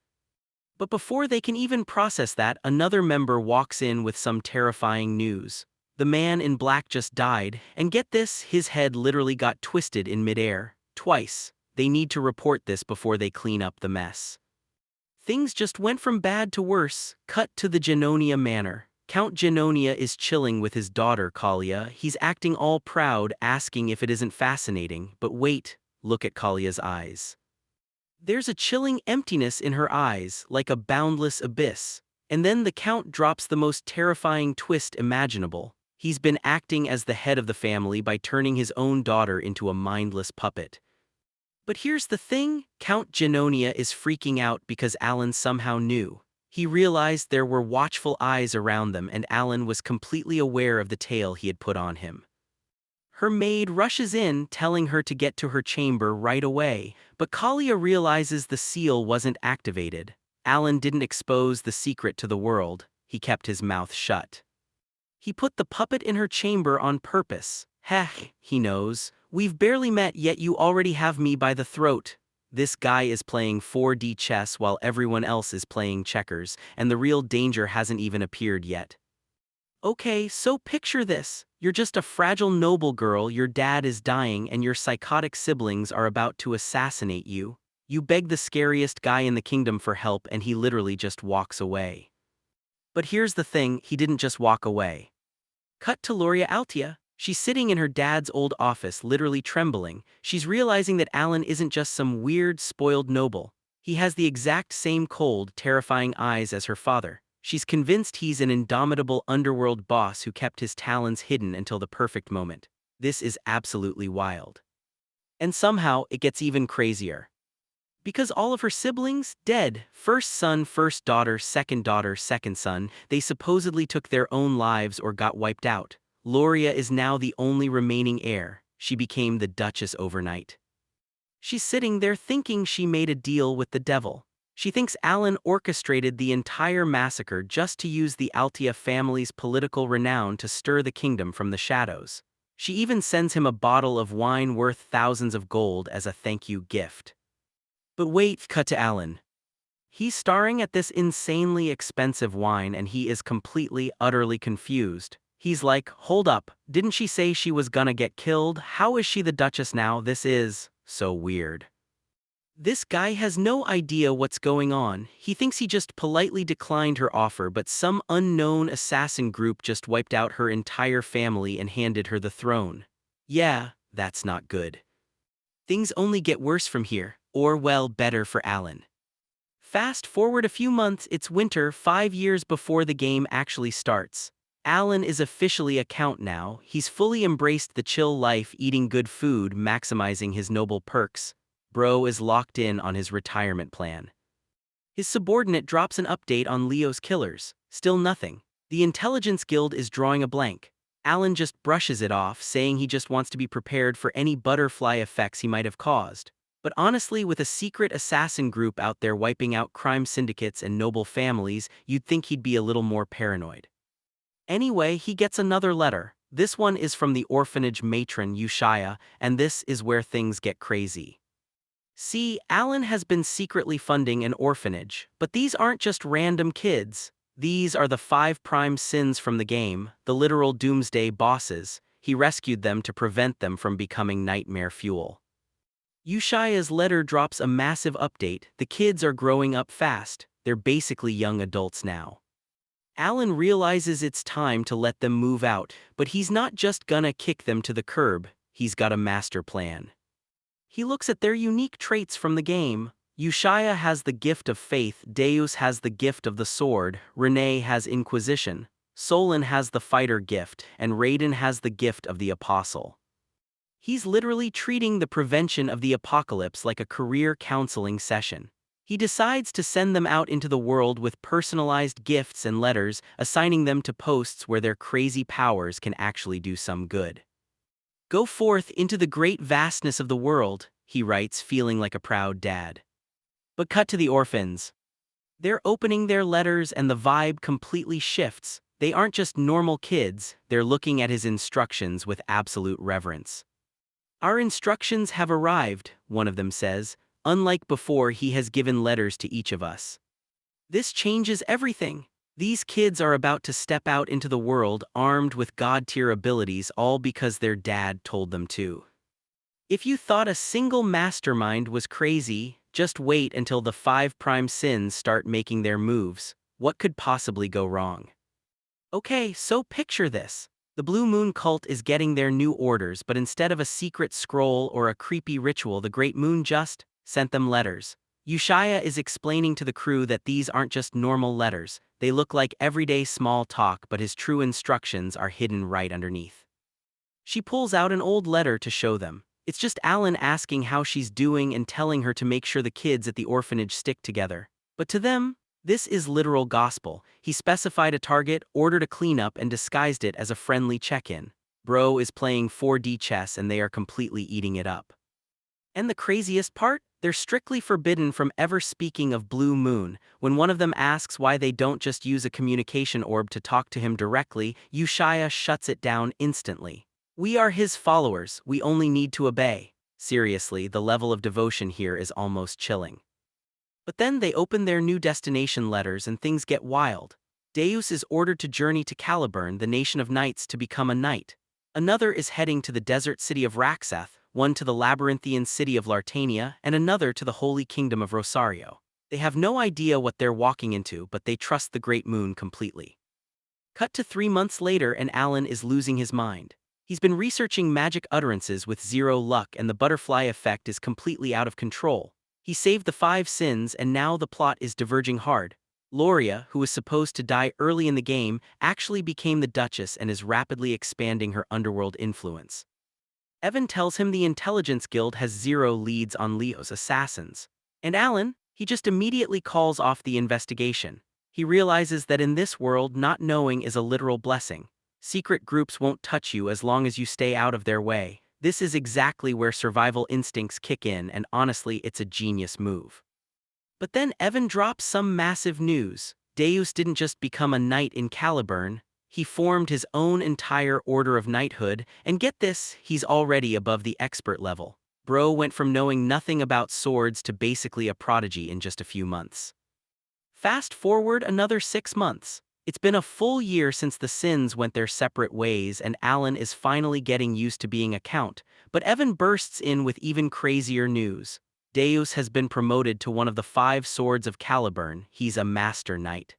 But before they can even process that, another member walks in with some terrifying news. The man in black just died, and get this, his head literally got twisted in midair, twice. They need to report this before they clean up the mess. Things just went from bad to worse. Cut to the Genonia manor. Count Genonia is chilling with his daughter Kalia. He's acting all proud, asking if it isn't fascinating, but wait, look at Kalia's eyes. There's a chilling emptiness in her eyes, like a boundless abyss. And then the Count drops the most terrifying twist imaginable. He's been acting as the head of the family by turning his own daughter into a mindless puppet. But here's the thing, Count Genonia is freaking out because Alan somehow knew. He realized there were watchful eyes around them and Alan was completely aware of the tale he had put on him. Her maid rushes in, telling her to get to her chamber right away, but Kalia realizes the seal wasn't activated. Alan didn't expose the secret to the world, he kept his mouth shut. He put the puppet in her chamber on purpose. Heh, he knows. We've barely met yet you already have me by the throat. This guy is playing 4D chess while everyone else is playing checkers, and the real danger hasn't even appeared yet. Okay, so picture this. You're just a fragile noble girl, your dad is dying, and your psychotic siblings are about to assassinate you. You beg the scariest guy in the kingdom for help and he literally just walks away. But here's the thing, he didn't just walk away. Cut to Loria Altia. She's sitting in her dad's old office, literally trembling. She's realizing that Alan isn't just some weird, spoiled noble. He has the exact same cold, terrifying eyes as her father. She's convinced he's an indomitable underworld boss who kept his talons hidden until the perfect moment. This is absolutely wild. And somehow, it gets even crazier. Because all of her siblings, dead, first son, first daughter, second son, they supposedly took their own lives or got wiped out. Loria is now the only remaining heir. She became the Duchess overnight. She's sitting there thinking she made a deal with the devil. She thinks Alan orchestrated the entire massacre just to use the Altia family's political renown to stir the kingdom from the shadows. She even sends him a bottle of wine worth thousands of gold as a thank you gift. But wait, cut to Alan. He's staring at this insanely expensive wine and he is completely, utterly confused. He's like, hold up, didn't she say she was gonna get killed? How is she the Duchess now? This is so weird. This guy has no idea what's going on. He thinks he just politely declined her offer, but some unknown assassin group just wiped out her entire family and handed her the throne. Yeah, that's not good. Things only get worse from here, or well, better for Alan. Fast forward a few months, it's winter, 5 years before the game actually starts. Alan is officially a count now. He's fully embraced the chill life, eating good food, maximizing his noble perks. Bro is locked in on his retirement plan. His subordinate drops an update on Leo's killers. Still nothing. The Intelligence Guild is drawing a blank. Alan just brushes it off, saying he just wants to be prepared for any butterfly effects he might have caused. But honestly, with a secret assassin group out there wiping out crime syndicates and noble families, you'd think he'd be a little more paranoid. Anyway, he gets another letter. This one is from the orphanage matron Yushaya, and this is where things get crazy. See, Alan has been secretly funding an orphanage, but these aren't just random kids. These are the 5 prime sins from the game, the literal doomsday bosses. He rescued them to prevent them from becoming nightmare fuel. Yushaya's letter drops a massive update. The kids are growing up fast. They're basically young adults now. Alan realizes it's time to let them move out, but he's not just gonna kick them to the curb, he's got a master plan. He looks at their unique traits from the game. Yushaya has the gift of faith, Deus has the gift of the sword, Renee has Inquisition, Solon has the fighter gift, and Raiden has the gift of the apostle. He's literally treating the prevention of the apocalypse like a career counseling session. He decides to send them out into the world with personalized gifts and letters, assigning them to posts where their crazy powers can actually do some good. Go forth into the great vastness of the world, he writes, feeling like a proud dad. But cut to the orphans. They're opening their letters and the vibe completely shifts. They aren't just normal kids, they're looking at his instructions with absolute reverence. Our instructions have arrived, one of them says. Unlike before, he has given letters to each of us. This changes everything. These kids are about to step out into the world armed with god-tier abilities all because their dad told them to. If you thought a single mastermind was crazy, just wait until the five prime sins start making their moves. What could possibly go wrong? Okay, so picture this. The Blue Moon cult is getting their new orders, but instead of a secret scroll or a creepy ritual, the Great Moon just sent them letters. Yushaya is explaining to the crew that these aren't just normal letters. They look like everyday small talk, but his true instructions are hidden right underneath. She pulls out an old letter to show them. It's just Alan asking how she's doing and telling her to make sure the kids at the orphanage stick together. But to them, this is literal gospel. He specified a target, ordered a cleanup, and disguised it as a friendly check-in. Bro is playing 4D chess and they are completely eating it up. And the craziest part? They're strictly forbidden from ever speaking of Blue Moon. When one of them asks why they don't just use a communication orb to talk to him directly, Yushaya shuts it down instantly. We are his followers, we only need to obey. Seriously, the level of devotion here is almost chilling. But then they open their new destination letters and things get wild. Deus is ordered to journey to Caliburn, the nation of knights, to become a knight. Another is heading to the desert city of Raxath, one to the labyrinthian city of Lartania, and another to the holy kingdom of Rosario. They have no idea what they're walking into, but they trust the Great Moon completely. Cut to 3 months later and Alan is losing his mind. He's been researching magic utterances with zero luck and the butterfly effect is completely out of control. He saved the 5 sins and now the plot is diverging hard. Loria, who was supposed to die early in the game, actually became the Duchess and is rapidly expanding her underworld influence. Evan tells him the Intelligence Guild has 0 leads on Leo's assassins. And Alan, he just immediately calls off the investigation. He realizes that in this world, not knowing is a literal blessing. Secret groups won't touch you as long as you stay out of their way. This is exactly where survival instincts kick in, and honestly, it's a genius move. But then Evan drops some massive news. Deus didn't just become a knight in Caliburn, he formed his own entire order of knighthood, and get this, he's already above the expert level. Bro went from knowing nothing about swords to basically a prodigy in just a few months. Fast forward another 6 months. It's been a full year since the sins went their separate ways and Alan is finally getting used to being a count, but Evan bursts in with even crazier news. Deus has been promoted to one of the 5 swords of Caliburn. He's a master knight.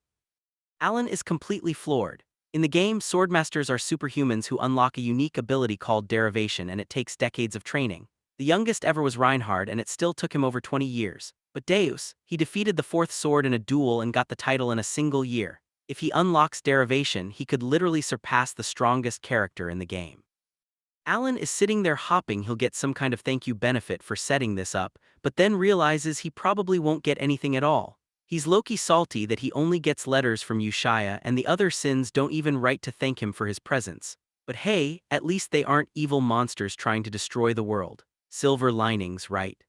Alan is completely floored. In the game, swordmasters are superhumans who unlock a unique ability called derivation, and it takes decades of training. The youngest ever was Reinhard, and it still took him over 20 years. But Deus, he defeated the 4th sword in a duel and got the title in a single year. If he unlocks derivation, he could literally surpass the strongest character in the game. Alan is sitting there hopping he'll get some kind of thank you benefit for setting this up, but then realizes he probably won't get anything at all. He's low-key salty that he only gets letters from Yushaya and the other sins don't even write to thank him for his presence. But hey, at least they aren't evil monsters trying to destroy the world. Silver linings, right?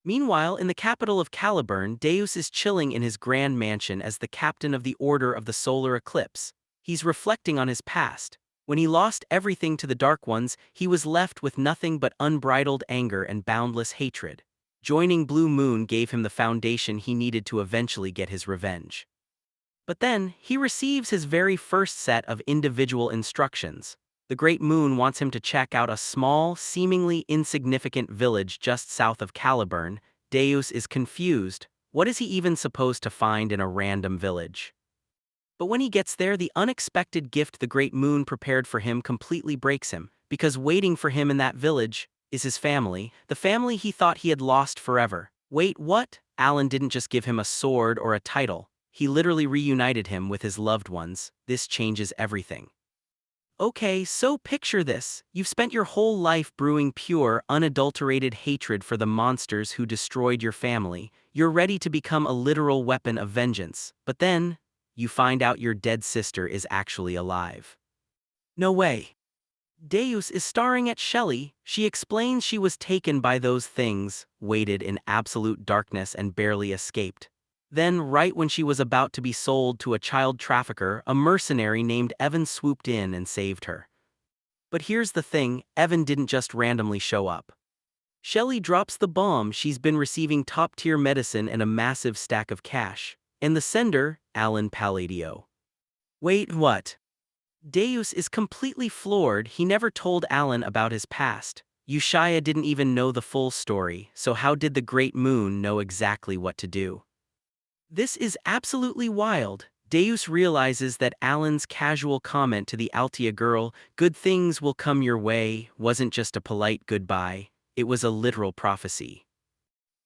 Meanwhile, in the capital of Caliburn, Deus is chilling in his grand mansion as the captain of the Order of the Solar Eclipse. He's reflecting on his past. When he lost everything to the Dark Ones, he was left with nothing but unbridled anger and boundless hatred. Joining Blue Moon gave him the foundation he needed to eventually get his revenge. But then, he receives his very first set of individual instructions. The Great Moon wants him to check out a small, seemingly insignificant village just south of Caliburn. Deus is confused. What is he even supposed to find in a random village? But when he gets there, the unexpected gift the Great Moon prepared for him completely breaks him, because waiting for him in that village is his family, the family he thought he had lost forever. Wait, what? Alan didn't just give him a sword or a title. He literally reunited him with his loved ones. This changes everything. Okay, so picture this. You've spent your whole life brewing pure, unadulterated hatred for the monsters who destroyed your family. You're ready to become a literal weapon of vengeance. But then, you find out your dead sister is actually alive. No way. Deus is staring at Shelley. She explains she was taken by those things, waited in absolute darkness and barely escaped. Then, right when she was about to be sold to a child trafficker, a mercenary named Evan swooped in and saved her. But here's the thing, Evan didn't just randomly show up. Shelley drops the bomb. She's been receiving top-tier medicine and a massive stack of cash. and the sender, Alan Palladio. Wait, what? Deus is completely floored. He never told Alan about his past. Ushaya didn't even know the full story, so how did the Great Moon know exactly what to do? This is absolutely wild. Deus realizes that Alan's casual comment to the Altia girl, "Good things will come your way," wasn't just a polite goodbye, it was a literal prophecy.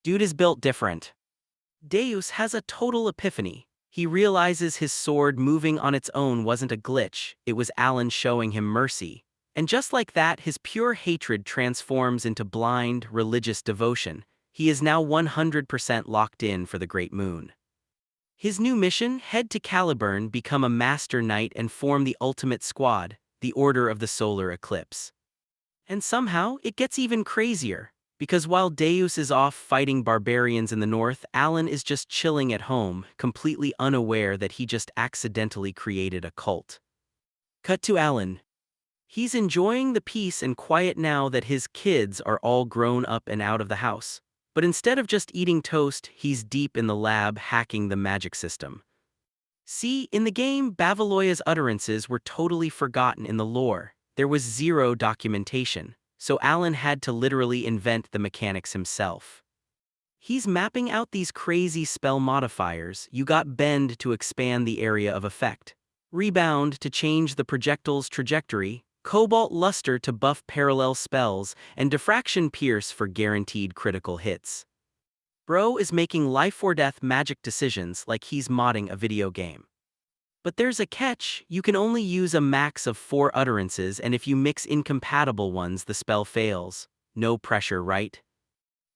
Dude is built different. Deus has a total epiphany. He realizes his sword moving on its own wasn't a glitch, it was Alan showing him mercy. And just like that, his pure hatred transforms into blind, religious devotion. He is now 100% locked in for the Great Moon. His new mission, head to Caliburn, become a master knight and form the ultimate squad, the Order of the Solar Eclipse. And somehow, it gets even crazier. Because while Deus is off fighting barbarians in the north, Alan is just chilling at home, completely unaware that he just accidentally created a cult. Cut to Alan. He's enjoying the peace and quiet now that his kids are all grown up and out of the house. But instead of just eating toast, he's deep in the lab hacking the magic system. See, in the game, Bavaloya's utterances were totally forgotten in the lore. There was zero documentation, so Alan had to literally invent the mechanics himself. He's mapping out these crazy spell modifiers. You got Bend to expand the area of effect, Rebound to change the projectile's trajectory, Cobalt Luster to buff parallel spells, and Diffraction Pierce for guaranteed critical hits. Bro is making life-or-death magic decisions like he's modding a video game. But there's a catch: you can only use a max of 4 utterances, and if you mix incompatible ones, the spell fails. No pressure, right?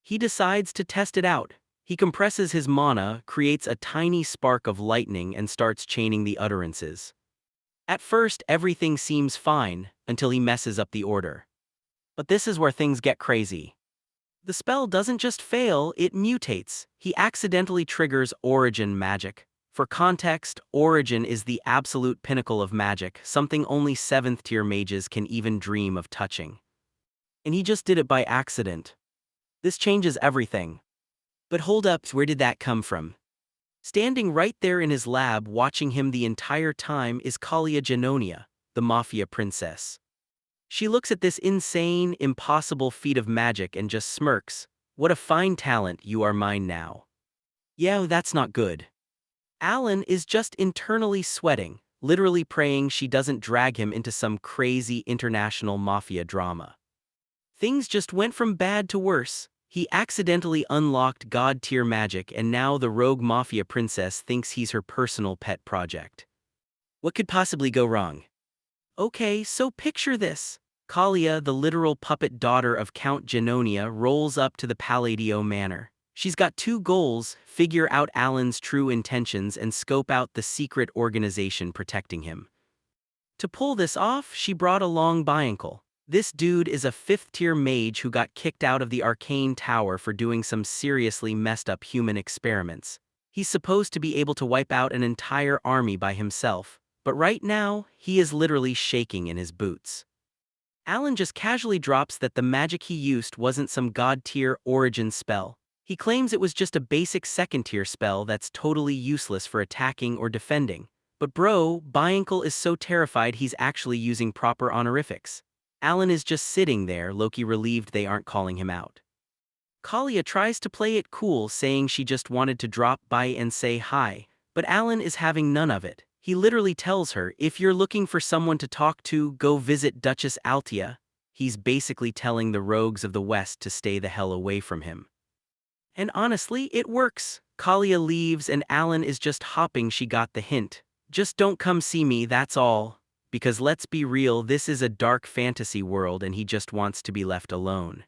He decides to test it out. He compresses his mana, creates a tiny spark of lightning, and starts chaining the utterances. At first, everything seems fine, until he messes up the order. But this is where things get crazy. The spell doesn't just fail, it mutates. He accidentally triggers Origin magic. For context, Origin is the absolute pinnacle of magic, something only 7th tier mages can even dream of touching. And he just did it by accident. This changes everything. But hold up, where did that come from? Standing right there in his lab watching him the entire time is Kalia Genonia, the Mafia princess. She looks at this insane, impossible feat of magic and just smirks. "What a fine talent, you are mine now." Yeah, that's not good. Alan is just internally sweating, literally praying she doesn't drag him into some crazy international mafia drama. Things just went from bad to worse. He accidentally unlocked god-tier magic, and now the rogue mafia princess thinks he's her personal pet project. What could possibly go wrong? Okay, so picture this. Kalia, the literal puppet daughter of Count Genonia, rolls up to the Palladio Manor. She's got 2 goals: figure out Alan's true intentions and scope out the secret organization protecting him. To pull this off, she brought along Biancle. This dude is a 5th-tier mage who got kicked out of the Arcane Tower for doing some seriously messed up human experiments. He's supposed to be able to wipe out an entire army by himself, but right now, he is literally shaking in his boots. Alan just casually drops that the magic he used wasn't some god-tier Origin spell. He claims it was just a basic 2nd-tier spell that's totally useless for attacking or defending. But bro, Biancle is so terrified he's actually using proper honorifics. Alan is just sitting there, low-key relieved they aren't calling him out. Kalia tries to play it cool, saying she just wanted to drop by and say hi, but Alan is having none of it. He literally tells her, "If you're looking for someone to talk to, go visit Duchess Altia." He's basically telling the rogues of the West to stay the hell away from him. And honestly, it works. Kalia leaves and Alan is just hopping. She got the hint. Just don't come see me, that's all. Because let's be real, this is a dark fantasy world and he just wants to be left alone.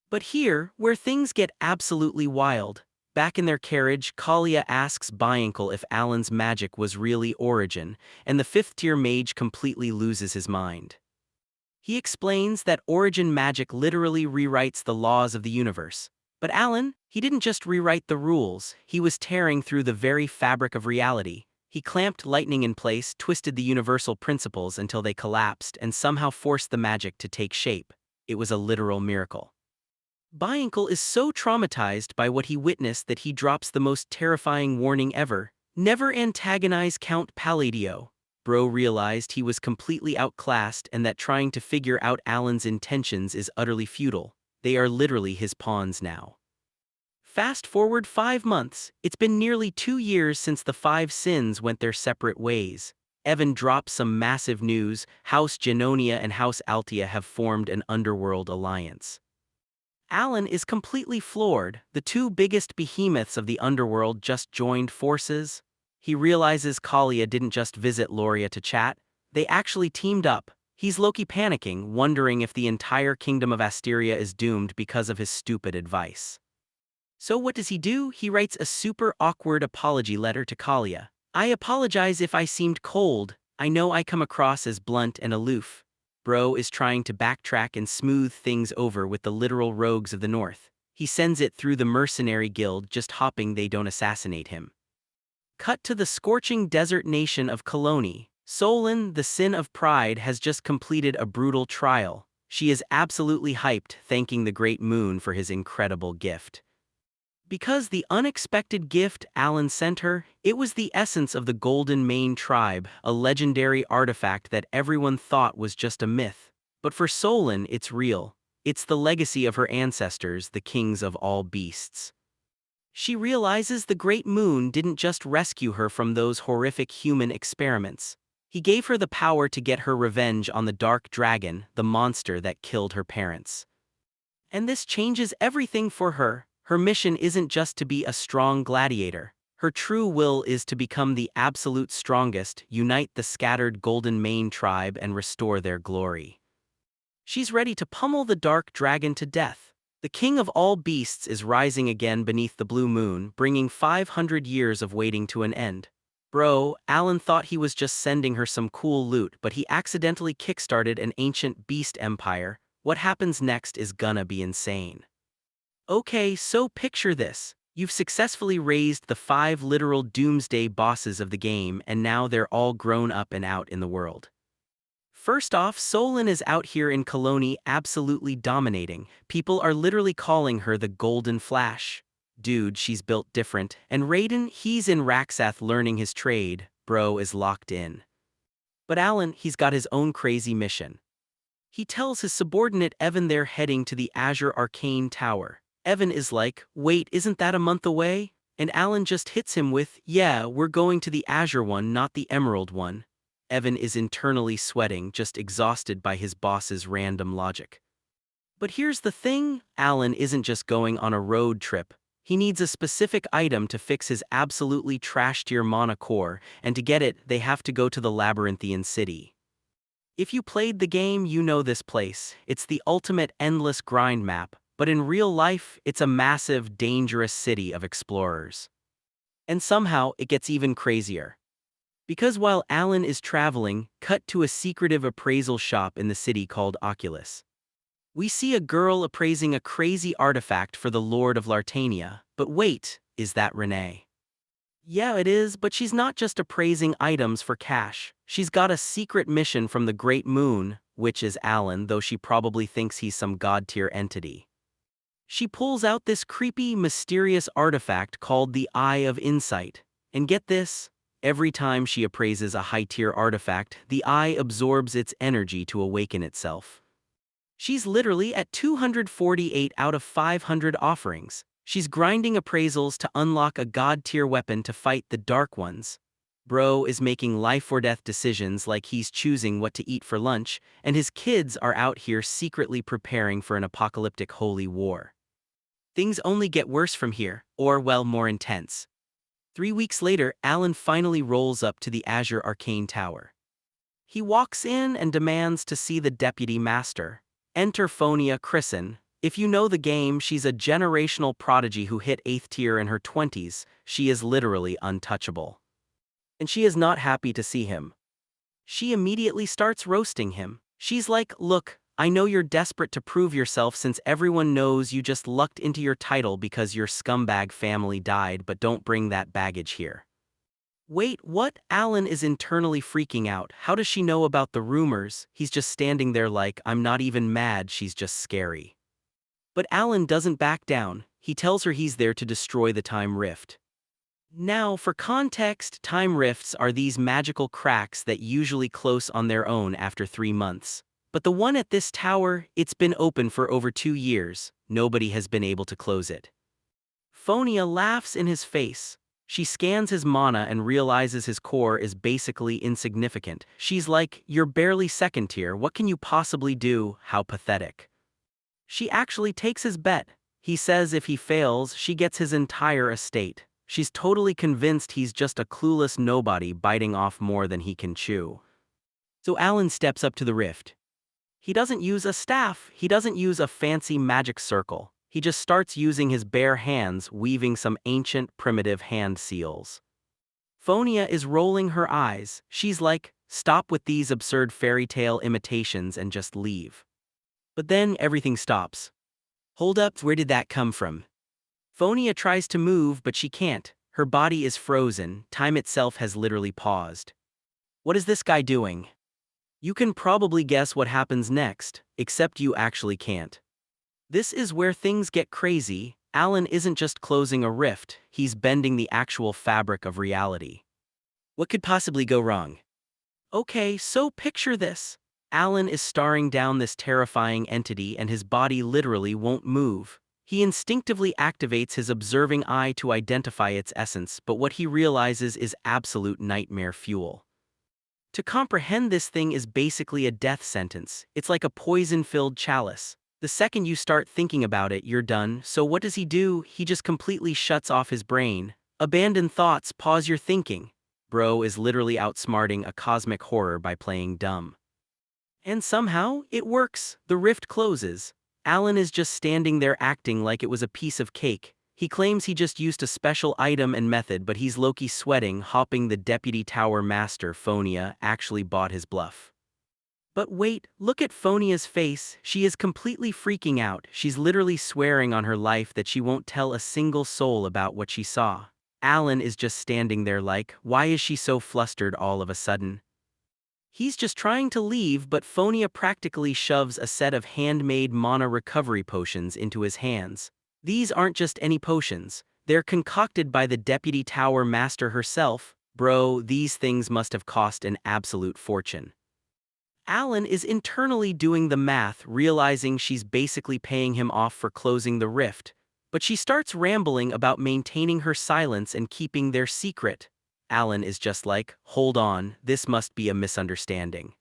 But here, where things get absolutely wild. Back in their carriage, Kalia asks Biancle if Alan's magic was really Origin, and the 5th-tier mage completely loses his mind. He explains that Origin magic literally rewrites the laws of the universe. But Alan, he didn't just rewrite the rules, he was tearing through the very fabric of reality. He clamped lightning in place, twisted the universal principles until they collapsed, and somehow forced the magic to take shape. It was a literal miracle. Biancle is so traumatized by what he witnessed that he drops the most terrifying warning ever: never antagonize Count Palladio. Bro realized he was completely outclassed and that trying to figure out Alan's intentions is utterly futile. They are literally his pawns now. Fast forward 5 months, it's been nearly 2 years since the five sins went their separate ways. Evan drops some massive news: House Genonia and House Altia have formed an underworld alliance. Alan is completely floored. The two biggest behemoths of the underworld just joined forces. He realizes Kalia didn't just visit Loria to chat, they actually teamed up. He's low-key panicking, wondering if the entire kingdom of Asteria is doomed because of his stupid advice. So what does he do? He writes a super awkward apology letter to Kalia. I apologize if I seemed cold. I know I come across as blunt and aloof. Bro is trying to backtrack and smooth things over with the literal rogues of the north. He sends it through the mercenary guild, just hoping they don't assassinate him. Cut to the scorching desert nation of Colony. Solon, the sin of pride, has just completed a brutal trial. She is absolutely hyped, thanking the great moon for his incredible gift. Because the unexpected gift Alan sent her, it was the essence of the Golden Mane tribe, a legendary artifact that everyone thought was just a myth. But for Solon, it's real. It's the legacy of her ancestors, the kings of all beasts. She realizes the Great Moon didn't just rescue her from those horrific human experiments. He gave her the power to get her revenge on the Dark Dragon, the monster that killed her parents. And this changes everything for her. Her mission isn't just to be a strong gladiator. Her true will is to become the absolute strongest, unite the scattered Golden Mane tribe and restore their glory. She's ready to pummel the Dark Dragon to death. The king of all beasts is rising again beneath the blue moon, bringing 500 years of waiting to an end. Bro, Alan thought he was just sending her some cool loot, but he accidentally kickstarted an ancient beast empire. What happens next is gonna be insane. Okay, so picture this. You've successfully raised the 5 literal doomsday bosses of the game, and now they're all grown up and out in the world. First off, Solon is out here in Colony absolutely dominating. People are literally calling her the Golden Flash. Dude, she's built different. And Raiden, he's in Raxath learning his trade. Bro is locked in. But Alan, he's got his own crazy mission. He tells his subordinate Evan they're heading to the Azure Arcane Tower. Evan is like, wait, isn't that a month away? And Alan just hits him with, yeah, we're going to the Azure one, not the Emerald one. Evan is internally sweating, just exhausted by his boss's random logic. But here's the thing, Alan isn't just going on a road trip. He needs a specific item to fix his absolutely trash-tier mana core, and to get it, they have to go to the Labyrinthian City. If you played the game, you know this place. It's the ultimate endless grind map. But in real life, it's a massive, dangerous city of explorers. And somehow, it gets even crazier. Because while Alan is traveling, cut to a secretive appraisal shop in the city called Oculus. We see a girl appraising a crazy artifact for the Lord of Lartania. But wait, is that Renee? Yeah, it is, but she's not just appraising items for cash. She's got a secret mission from the Great Moon, which is Alan, though she probably thinks he's some god-tier entity. She pulls out this creepy, mysterious artifact called the Eye of Insight. And get this, every time she appraises a high-tier artifact, the eye absorbs its energy to awaken itself. She's literally at 248 out of 500 offerings. She's grinding appraisals to unlock a god-tier weapon to fight the Dark Ones. Bro is making life-or-death decisions like he's choosing what to eat for lunch, and his kids are out here secretly preparing for an apocalyptic holy war. Things only get worse from here, or well, more intense. 3 weeks later, Alan finally rolls up to the Azure Arcane Tower. He walks in and demands to see the Deputy Master. Enter Phonia Chrisen. If you know the game, she's a generational prodigy who hit 8th tier in her 20s. She is literally untouchable. And she is not happy to see him. She immediately starts roasting him. She's like, look, I know you're desperate to prove yourself since everyone knows you just lucked into your title because your scumbag family died, but don't bring that baggage here. Wait, what? Alan is internally freaking out. How does she know about the rumors? He's just standing there like, I'm not even mad, she's just scary. But Alan doesn't back down. He tells her he's there to destroy the time rift. Now, for context, time rifts are these magical cracks that usually close on their own after 3 months. But the one at this tower, it's been open for over 2 years. Nobody has been able to close it. Phonia laughs in his face. She scans his mana and realizes his core is basically insignificant. She's like, "You're barely second tier, what can you possibly do? How pathetic." She actually takes his bet. He says if he fails, she gets his entire estate. She's totally convinced he's just a clueless nobody biting off more than he can chew. So Alan steps up to the rift. He doesn't use a staff, he doesn't use a fancy magic circle. He just starts using his bare hands, weaving some ancient, primitive hand seals. Phonia is rolling her eyes. She's like, "Stop with these absurd fairy tale imitations and just leave." But then everything stops. Hold up, where did that come from? Phonia tries to move, but she can't. Her body is frozen, time itself has literally paused. What is this guy doing? You can probably guess what happens next, except you actually can't. This is where things get crazy. Alan isn't just closing a rift, he's bending the actual fabric of reality. What could possibly go wrong? Okay, so picture this. Alan is staring down this terrifying entity and his body literally won't move. He instinctively activates his observing eye to identify its essence, but what he realizes is absolute nightmare fuel. To comprehend this thing is basically a death sentence. It's like a poison-filled chalice. The second you start thinking about it, you're done. So what does he do? He just completely shuts off his brain. Abandon thoughts, pause your thinking. Bro is literally outsmarting a cosmic horror by playing dumb. And somehow, it works. The rift closes. Alan is just standing there acting like it was a piece of cake. He claims he just used a special item and method, but he's low-key sweating, hopping the deputy tower master. Phonia actually bought his bluff. But wait, look at Phonia's face. She is completely freaking out. She's literally swearing on her life that she won't tell a single soul about what she saw. Alan is just standing there like, why is she so flustered all of a sudden? He's just trying to leave, but Phonia practically shoves a set of handmade mana recovery potions into his hands. These aren't just any potions. They're concocted by the deputy tower master herself. Bro, these things must have cost an absolute fortune. Alan is internally doing the math, realizing she's basically paying him off for closing the rift. But she starts rambling about maintaining her silence and keeping their secret. Alan is just like, hold on, this must be a misunderstanding.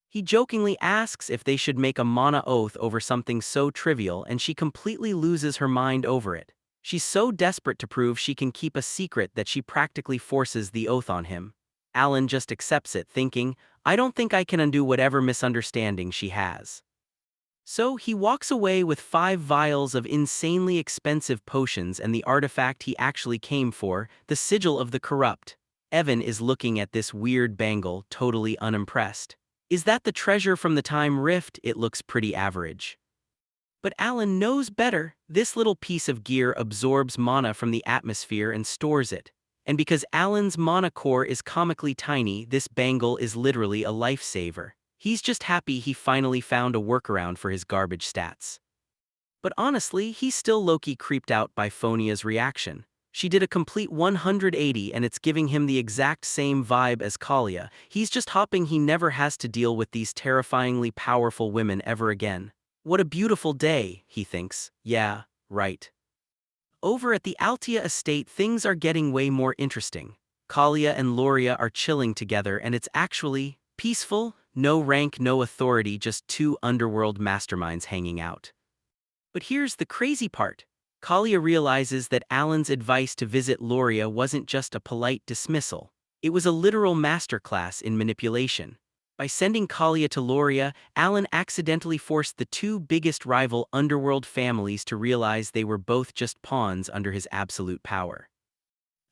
He jokingly asks if they should make a mana oath over something so trivial, and she completely loses her mind over it. She's so desperate to prove she can keep a secret that she practically forces the oath on him. Alan just accepts it, thinking, I don't think I can undo whatever misunderstanding she has. So he walks away with 5 vials of insanely expensive potions and the artifact he actually came for, the Sigil of the Corrupt. Evan is looking at this weird bangle, totally unimpressed. Is that the treasure from the time rift? It looks pretty average. But Alan knows better. This little piece of gear absorbs mana from the atmosphere and stores it. And because Alan's mana core is comically tiny, this bangle is literally a lifesaver. He's just happy he finally found a workaround for his garbage stats. But honestly, he's still low-key creeped out by Phonia's reaction. She did a complete 180 and it's giving him the exact same vibe as Kalia. He's just hoping he never has to deal with these terrifyingly powerful women ever again. What a beautiful day, he thinks. Yeah, right. Over at the Altia estate, things are getting way more interesting. Kalia and Loria are chilling together and it's actually peaceful. No rank, no authority, just 2 underworld masterminds hanging out. But here's the crazy part. Kalia realizes that Alan's advice to visit Loria wasn't just a polite dismissal. It was a literal masterclass in manipulation. By sending Kalia to Loria, Alan accidentally forced the 2 biggest rival underworld families to realize they were both just pawns under his absolute power.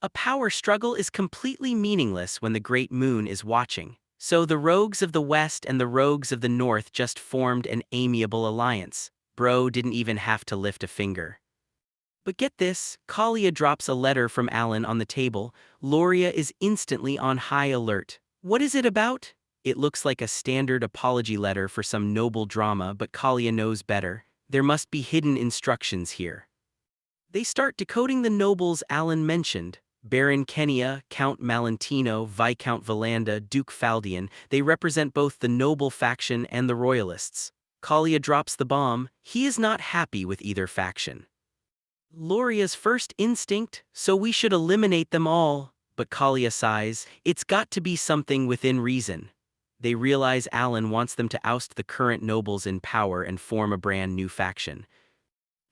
A power struggle is completely meaningless when the Great Moon is watching. So the rogues of the West and the rogues of the North just formed an amiable alliance. Bro didn't even have to lift a finger. But get this, Kalia drops a letter from Alan on the table. Loria is instantly on high alert. What is it about? It looks like a standard apology letter for some noble drama, but Kalia knows better. There must be hidden instructions here. They start decoding the nobles Alan mentioned. Baron Kenia, Count Malentino, Viscount Valanda, Duke Faldian. They represent both the noble faction and the royalists. Kalia drops the bomb. He is not happy with either faction. Loria's first instinct, so we should eliminate them all. But Kalia sighs, it's got to be something within reason. They realize Alan wants them to oust the current nobles in power and form a brand new faction.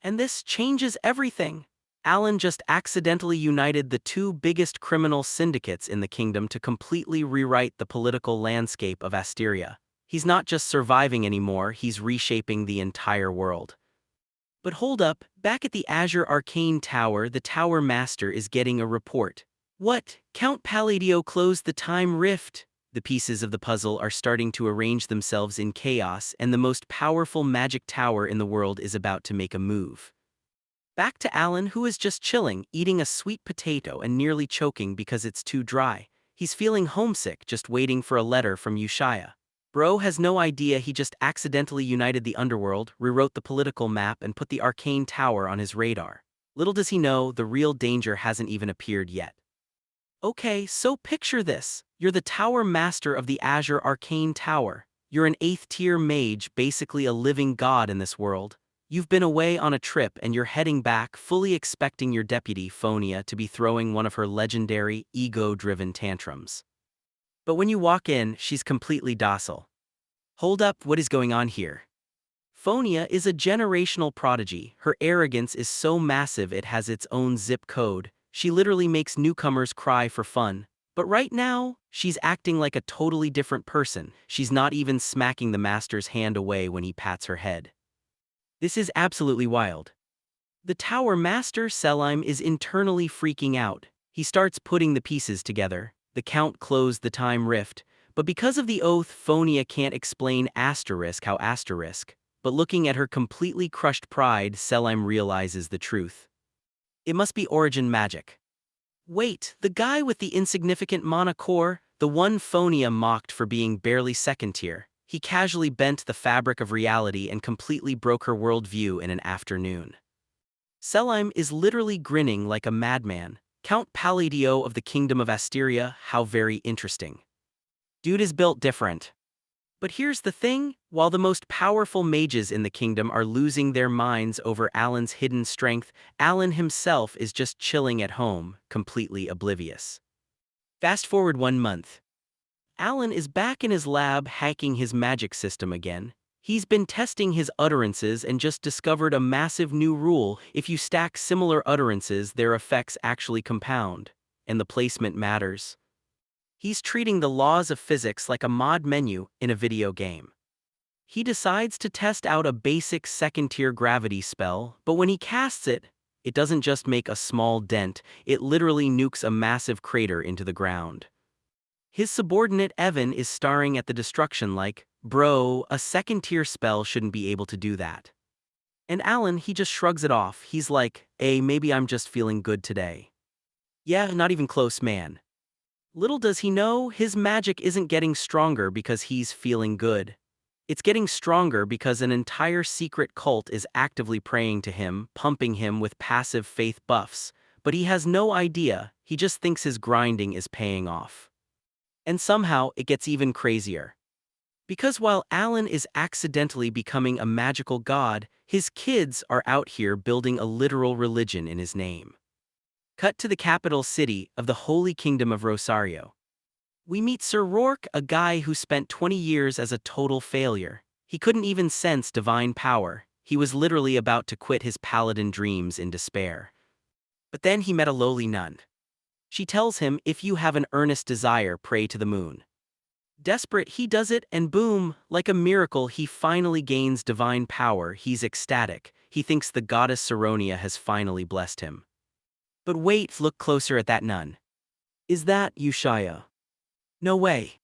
And this changes everything. Alan just accidentally united the two biggest criminal syndicates in the kingdom to completely rewrite the political landscape of Asteria. He's not just surviving anymore, he's reshaping the entire world. But hold up, back at the Azure Arcane Tower, the Tower Master is getting a report. What? Count Palladio closed the time rift? The pieces of the puzzle are starting to arrange themselves in chaos, and the most powerful magic tower in the world is about to make a move. Back to Alan, who is just chilling, eating a sweet potato and nearly choking because it's too dry. He's feeling homesick, just waiting for a letter from Ushaya. Bro has no idea he just accidentally united the underworld, rewrote the political map, and put the arcane tower on his radar. Little does he know, the real danger hasn't even appeared yet. Okay, so picture this. You're the Tower Master of the Azure Arcane Tower. You're an 8th-tier mage, basically a living god in this world. You've been away on a trip and you're heading back, fully expecting your deputy, Phonia, to be throwing one of her legendary, ego-driven tantrums. But when you walk in, she's completely docile. Hold up, what is going on here? Phonia is a generational prodigy. Her arrogance is so massive it has its own zip code. She literally makes newcomers cry for fun. But right now, she's acting like a totally different person. She's not even smacking the master's hand away when he pats her head. This is absolutely wild. The Tower Master, Selim, is internally freaking out. He starts putting the pieces together. The Count closed the time rift, but because of the oath, Phonia can't explain how asterisk. But looking at her completely crushed pride, Selim realizes the truth. It must be origin magic. Wait, the guy with the insignificant mana core, the one Phonia mocked for being barely second tier. He casually bent the fabric of reality and completely broke her worldview in an afternoon. Selim is literally grinning like a madman. Count Palladio of the Kingdom of Asteria, how very interesting. Dude is built different. But here's the thing, while the most powerful mages in the kingdom are losing their minds over Alan's hidden strength, Alan himself is just chilling at home, completely oblivious. Fast forward 1 month. Alan is back in his lab hacking his magic system again. He's been testing his utterances and just discovered a massive new rule: if you stack similar utterances, their effects actually compound. And the placement matters. He's treating the laws of physics like a mod menu in a video game. He decides to test out a basic second-tier gravity spell, but when he casts it, it doesn't just make a small dent, it literally nukes a massive crater into the ground. His subordinate Evan is staring at the destruction like, bro, a second-tier spell shouldn't be able to do that. And Alan, he just shrugs it off. He's like, maybe I'm just feeling good today. Yeah, not even close, man. Little does he know, his magic isn't getting stronger because he's feeling good. It's getting stronger because an entire secret cult is actively praying to him, pumping him with passive faith buffs. But he has no idea, he just thinks his grinding is paying off. And somehow, it gets even crazier. Because while Alan is accidentally becoming a magical god, his kids are out here building a literal religion in his name. Cut to the capital city of the Holy Kingdom of Rosario. We meet Sir Rourke, a guy who spent 20 years as a total failure. He couldn't even sense divine power. He was literally about to quit his paladin dreams in despair. But then he met a lowly nun. She tells him, if you have an earnest desire, pray to the moon. Desperate, he does it, and boom, like a miracle, he finally gains divine power. He's ecstatic. He thinks the goddess Saronia has finally blessed him. But wait, look closer at that nun. Is that Ushaya? No way.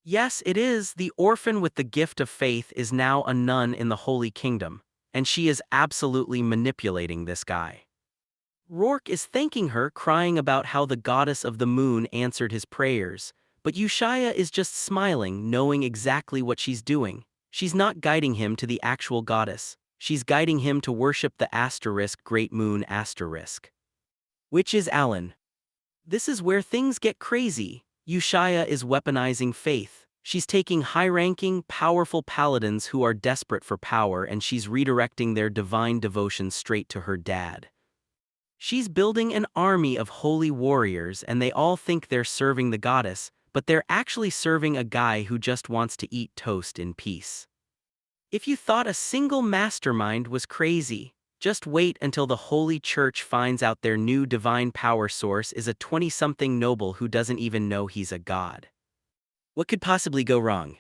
Yes, it is. The orphan with the gift of faith is now a nun in the Holy Kingdom, and she is absolutely manipulating this guy. Rourke is thanking her, crying about how the goddess of the moon answered his prayers, but Ushaya is just smiling, knowing exactly what she's doing. She's not guiding him to the actual goddess. She's guiding him to worship the asterisk Great Moon asterisk. Which is Alan. This is where things get crazy. Yushaya is weaponizing faith. She's taking high-ranking, powerful paladins who are desperate for power and she's redirecting their divine devotion straight to her dad. She's building an army of holy warriors and they all think they're serving the goddess, but they're actually serving a guy who just wants to eat toast in peace. If you thought a single mastermind was crazy, just wait until the Holy Church finds out their new divine power source is a 20-something noble who doesn't even know he's a god. What could possibly go wrong?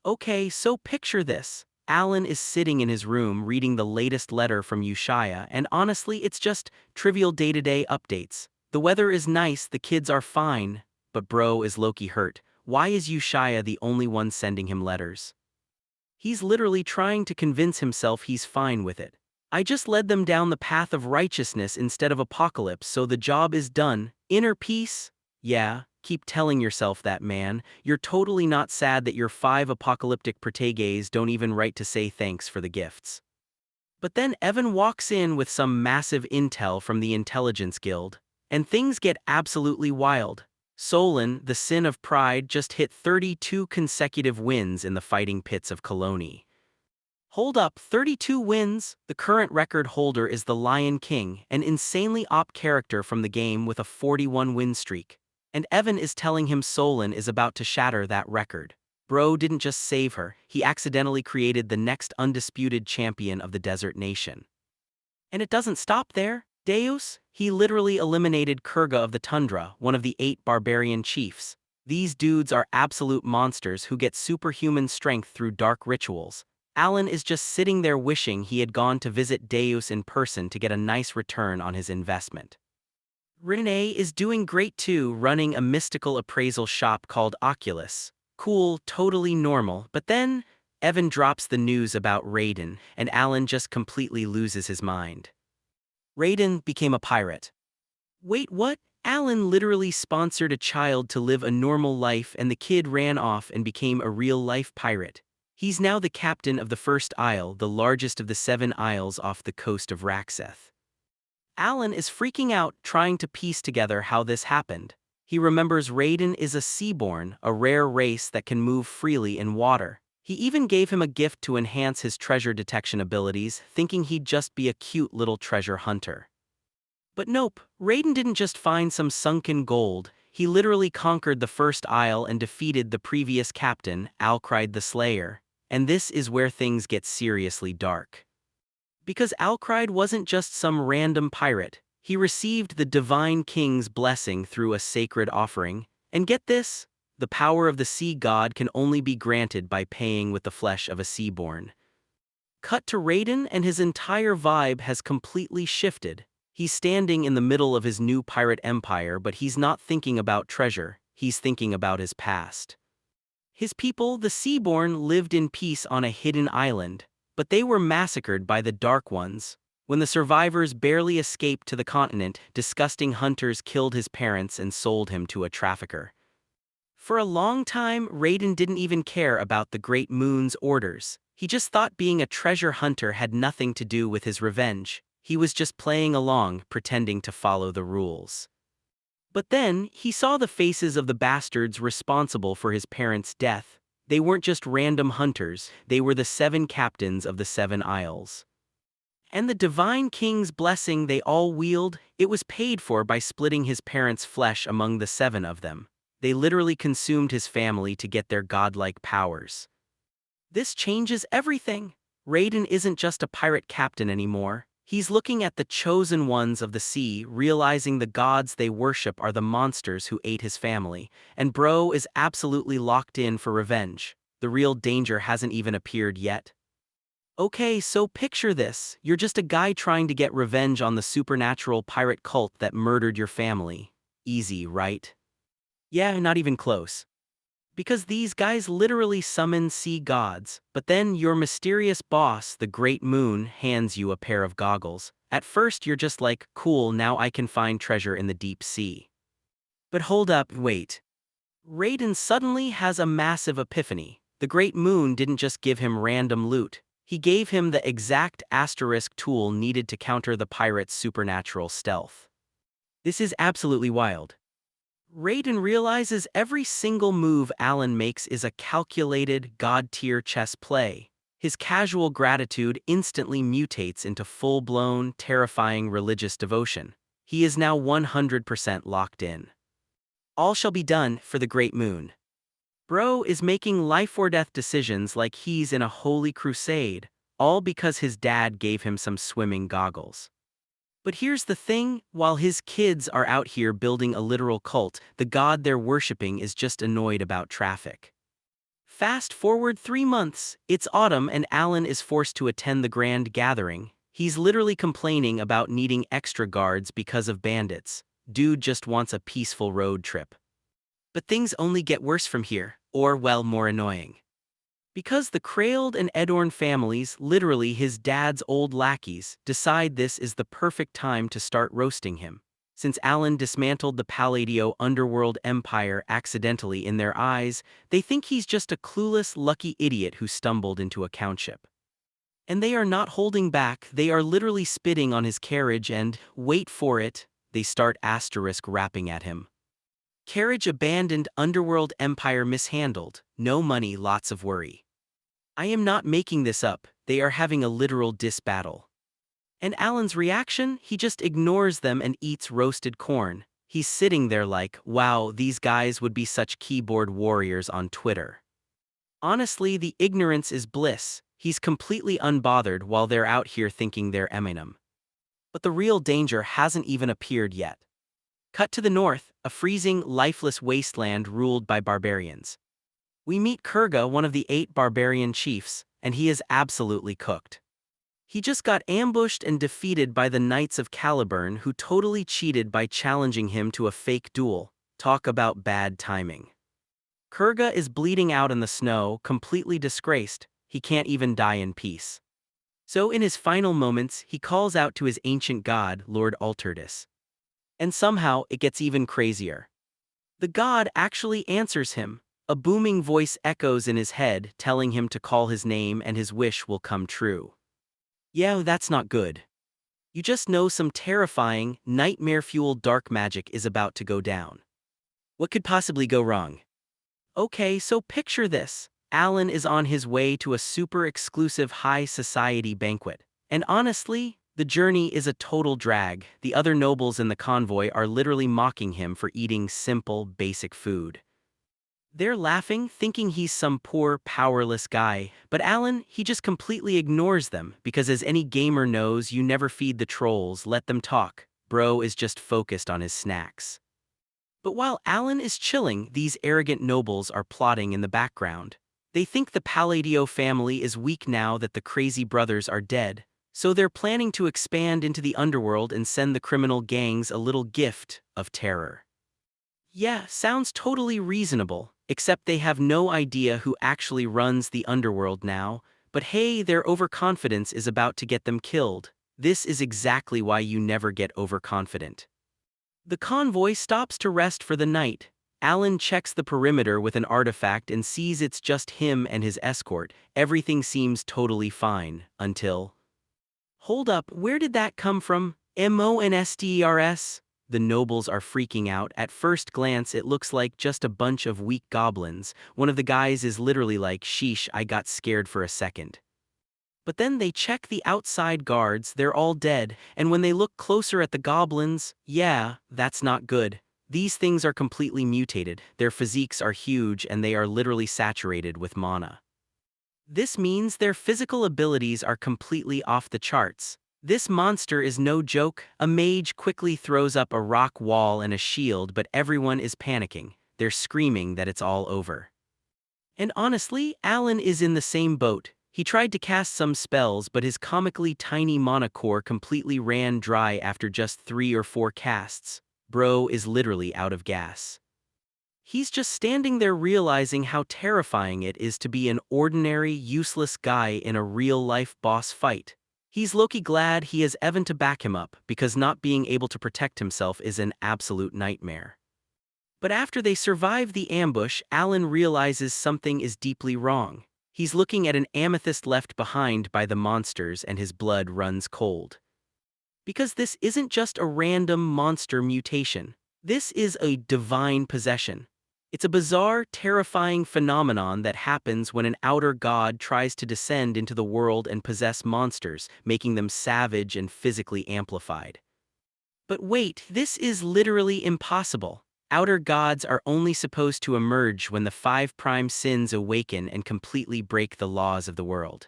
Okay, so picture this. Alan is sitting in his room reading the latest letter from Yushaya, and honestly, it's just trivial day-to-day updates. The weather is nice, the kids are fine, but bro, is Loki hurt? Why is Yushaya the only one sending him letters? He's literally trying to convince himself he's fine with it. I just led them down the path of righteousness instead of apocalypse, so the job is done. Inner peace? Yeah, keep telling yourself that, man. You're totally not sad that your 5 apocalyptic protages don't even write to say thanks for the gifts. But then Evan walks in with some massive intel from the Intelligence Guild, and things get absolutely wild. Solon, the sin of pride, just hit 32 consecutive wins in the fighting pits of Colony. Hold up, 32 wins? The current record holder is the Lion King, an insanely OP character from the game with a 41-win streak. And Evan is telling him Solon is about to shatter that record. Bro didn't just save her, he accidentally created the next undisputed champion of the Desert Nation. And it doesn't stop there. Deus, he literally eliminated Kurga of the Tundra, one of the 8 barbarian chiefs. These dudes are absolute monsters who get superhuman strength through dark rituals. Alan is just sitting there wishing he had gone to visit Deus in person to get a nice return on his investment. Renee is doing great too, running a mystical appraisal shop called Oculus. Cool, totally normal, but then Evan drops the news about Raiden, and Alan just completely loses his mind. Raiden became a pirate. Wait, what? Alan literally sponsored a child to live a normal life and the kid ran off and became a real-life pirate. He's now the captain of the First Isle, the largest of the 7 isles off the coast of Rakseth. Alan is freaking out, trying to piece together how this happened. He remembers Raiden is a seaborn, a rare race that can move freely in water. He even gave him a gift to enhance his treasure detection abilities, thinking he'd just be a cute little treasure hunter. But nope, Raiden didn't just find some sunken gold, he literally conquered the First Isle and defeated the previous captain, Alcride the Slayer. And this is where things get seriously dark. Because Alcride wasn't just some random pirate, he received the Divine King's blessing through a sacred offering, and get this, the power of the sea god can only be granted by paying with the flesh of a seaborn. Cut to Raiden and his entire vibe has completely shifted. He's standing in the middle of his new pirate empire, but he's not thinking about treasure, he's thinking about his past. His people, the Seaborn, lived in peace on a hidden island, but they were massacred by the Dark Ones. When the survivors barely escaped to the continent, disgusting hunters killed his parents and sold him to a trafficker. For a long time, Raiden didn't even care about the Great Moon's orders. He just thought being a treasure hunter had nothing to do with his revenge. He was just playing along, pretending to follow the rules. But then, he saw the faces of the bastards responsible for his parents' death. They weren't just random hunters, they were the 7 captains of the 7 Isles. And the Divine King's blessing they all wield, it was paid for by splitting his parents' flesh among the 7 of them. They literally consumed his family to get their godlike powers. This changes everything. Raiden isn't just a pirate captain anymore. He's looking at the chosen ones of the sea, realizing the gods they worship are the monsters who ate his family, and bro is absolutely locked in for revenge. The real danger hasn't even appeared yet. Okay, so picture this. You're just a guy trying to get revenge on the supernatural pirate cult that murdered your family. Easy, right? Yeah, not even close. Because these guys literally summon sea gods, but then your mysterious boss, the Great Moon, hands you a pair of goggles. At first you're just like, cool, now I can find treasure in the deep sea. But hold up, wait. Raiden suddenly has a massive epiphany. The Great Moon didn't just give him random loot. He gave him the exact asterisk tool needed to counter the pirate's supernatural stealth. This is absolutely wild. Raiden realizes every single move Alan makes is a calculated, god-tier chess play. His casual gratitude instantly mutates into full-blown, terrifying religious devotion. He is now 100% locked in. All shall be done for the great moon. Bro is making life-or-death decisions like he's in a holy crusade, all because his dad gave him some swimming goggles. But here's the thing, while his kids are out here building a literal cult, the god they're worshipping is just annoyed about traffic. Fast forward 3 months, it's autumn and Alan is forced to attend the grand gathering. He's literally complaining about needing extra guards because of bandits. Dude just wants a peaceful road trip. But things only get worse from here, or well, more annoying. Because the Krailed and Edorn families, literally his dad's old lackeys, decide this is the perfect time to start roasting him. Since Alan dismantled the Palladio underworld empire accidentally in their eyes, they think he's just a clueless, lucky idiot who stumbled into a countship. And they are not holding back, they are literally spitting on his carriage and, wait for it, they start asterisk rapping at him. Carriage abandoned, underworld empire mishandled, no money, lots of worry. I am not making this up, they are having a literal diss battle. And Alan's reaction? He just ignores them and eats roasted corn. He's sitting there like, wow, these guys would be such keyboard warriors on Twitter. Honestly, the ignorance is bliss. He's completely unbothered while they're out here thinking they're Eminem. But the real danger hasn't even appeared yet. Cut to the north, a freezing, lifeless wasteland ruled by barbarians. We meet Kurga, one of the 8 barbarian chiefs, and he is absolutely cooked. He just got ambushed and defeated by the Knights of Caliburn, who totally cheated by challenging him to a fake duel. Talk about bad timing. Kurga is bleeding out in the snow, completely disgraced. He can't even die in peace. So in his final moments, he calls out to his ancient god, Lord Alterdus. And somehow, it gets even crazier. The god actually answers him. A booming voice echoes in his head, telling him to call his name and his wish will come true. Yeah, that's not good. You just know some terrifying, nightmare-fueled dark magic is about to go down. What could possibly go wrong? Okay, so picture this. Alan is on his way to a super exclusive high society banquet. And honestly, the journey is a total drag. The other nobles in the convoy are literally mocking him for eating simple, basic food. They're laughing, thinking he's some poor, powerless guy, but Alan, he just completely ignores them, because as any gamer knows, you never feed the trolls, let them talk. Bro is just focused on his snacks. But while Alan is chilling, these arrogant nobles are plotting in the background. They think the Palladio family is weak now that the crazy brothers are dead, so they're planning to expand into the underworld and send the criminal gangs a little gift of terror. Yeah, sounds totally reasonable, except they have no idea who actually runs the underworld now, but hey, their overconfidence is about to get them killed. This is exactly why you never get overconfident. The convoy stops to rest for the night. Alan checks the perimeter with an artifact and sees it's just him and his escort. Everything seems totally fine, until... Hold up, where did that come from? Monsters? The nobles are freaking out. At first glance, it looks like just a bunch of weak goblins. One of the guys is literally like, sheesh, I got scared for a second. But then they check the outside guards, they're all dead, and when they look closer at the goblins, yeah, that's not good. These things are completely mutated, their physiques are huge and they are literally saturated with mana. This means their physical abilities are completely off the charts. This monster is no joke. A mage quickly throws up a rock wall and a shield, but everyone is panicking. They're screaming that it's all over. And honestly, Alan is in the same boat. He tried to cast some spells, but his comically tiny mana core completely ran dry after just 3 or 4 casts. Bro is literally out of gas. He's just standing there realizing how terrifying it is to be an ordinary, useless guy in a real-life boss fight. He's low-key glad he has Evan to back him up, because not being able to protect himself is an absolute nightmare. But after they survive the ambush, Alan realizes something is deeply wrong. He's looking at an amethyst left behind by the monsters and his blood runs cold. Because this isn't just a random monster mutation. This is a divine possession. It's a bizarre, terrifying phenomenon that happens when an outer god tries to descend into the world and possess monsters, making them savage and physically amplified. But wait, this is literally impossible. Outer gods are only supposed to emerge when the five prime sins awaken and completely break the laws of the world.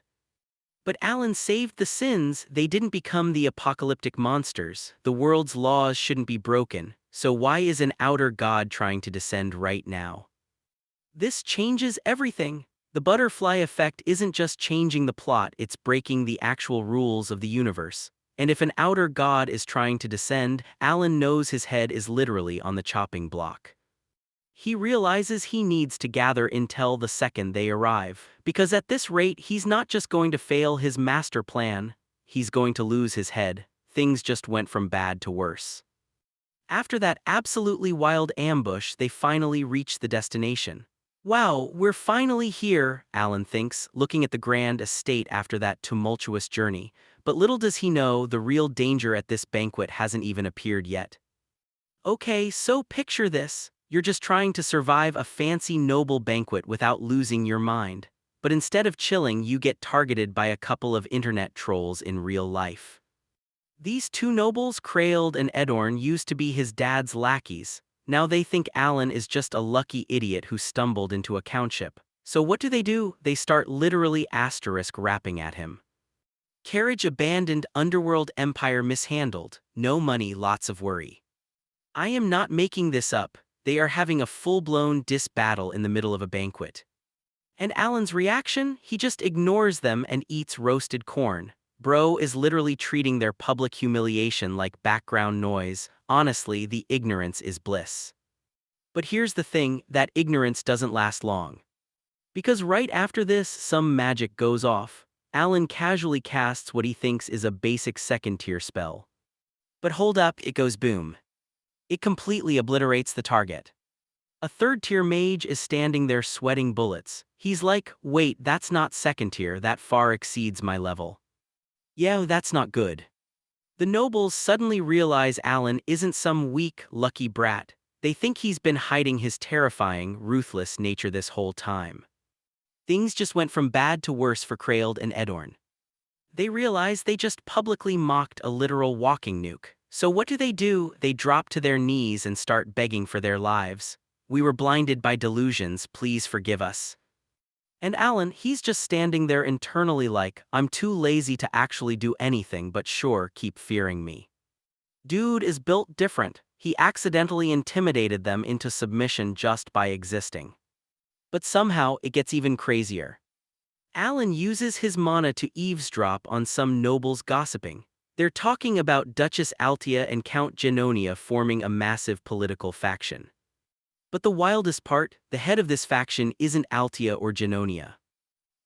But Alan saved the sins, they didn't become the apocalyptic monsters. The world's laws shouldn't be broken, so why is an outer god trying to descend right now? This changes everything. The butterfly effect isn't just changing the plot, it's breaking the actual rules of the universe. And if an outer god is trying to descend, Alan knows his head is literally on the chopping block. He realizes he needs to gather intel the second they arrive, because at this rate he's not just going to fail his master plan, he's going to lose his head. Things just went from bad to worse. After that absolutely wild ambush, they finally reach the destination. Wow, we're finally here, Alan thinks, looking at the grand estate after that tumultuous journey, but little does he know the real danger at this banquet hasn't even appeared yet. Okay, so picture this. You're just trying to survive a fancy noble banquet without losing your mind. But instead of chilling, you get targeted by a couple of internet trolls in real life. These two nobles, Kraeld and Edorn, used to be his dad's lackeys. Now they think Alan is just a lucky idiot who stumbled into a countship. So what do? They start literally asterisk rapping at him. Carriage abandoned, underworld empire mishandled, no money, lots of worry. I am not making this up. They are having a full-blown diss battle in the middle of a banquet. And Alan's reaction? He just ignores them and eats roasted corn. Bro is literally treating their public humiliation like background noise. Honestly, the ignorance is bliss. But here's the thing, that ignorance doesn't last long. Because right after this, some magic goes off. Alan casually casts what he thinks is a basic second-tier spell. But hold up, it goes boom. It completely obliterates the target. A third-tier mage is standing there sweating bullets. He's like, wait, that's not second-tier, that far exceeds my level. Yeah, that's not good. The nobles suddenly realize Alan isn't some weak, lucky brat. They think he's been hiding his terrifying, ruthless nature this whole time. Things just went from bad to worse for Kraeld and Edorn. They realize they just publicly mocked a literal walking nuke. So what do? They drop to their knees and start begging for their lives. We were blinded by delusions, please forgive us. And Alan, he's just standing there internally like, I'm too lazy to actually do anything, but sure, keep fearing me. Dude is built different. He accidentally intimidated them into submission just by existing. But somehow, it gets even crazier. Alan uses his mana to eavesdrop on some nobles gossiping. They're talking about Duchess Altia and Count Genonia forming a massive political faction. But the wildest part, the head of this faction isn't Altia or Genonia.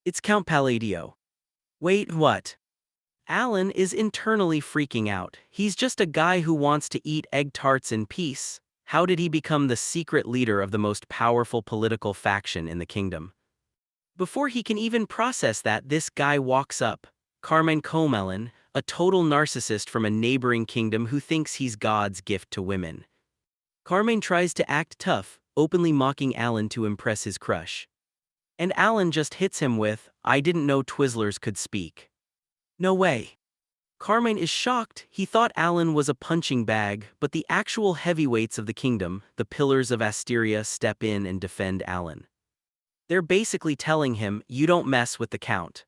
It's Count Palladio. Wait, what? Alan is internally freaking out. He's just a guy who wants to eat egg tarts in peace. How did he become the secret leader of the most powerful political faction in the kingdom? Before he can even process that, this guy walks up. Carmine Comelin, a total narcissist from a neighboring kingdom who thinks he's God's gift to women. Carmine tries to act tough, openly mocking Alan to impress his crush. And Alan just hits him with, I didn't know Twizzlers could speak. No way. Carmine is shocked. He thought Alan was a punching bag, but the actual heavyweights of the kingdom, the pillars of Asteria, step in and defend Alan. They're basically telling him, you don't mess with the Count.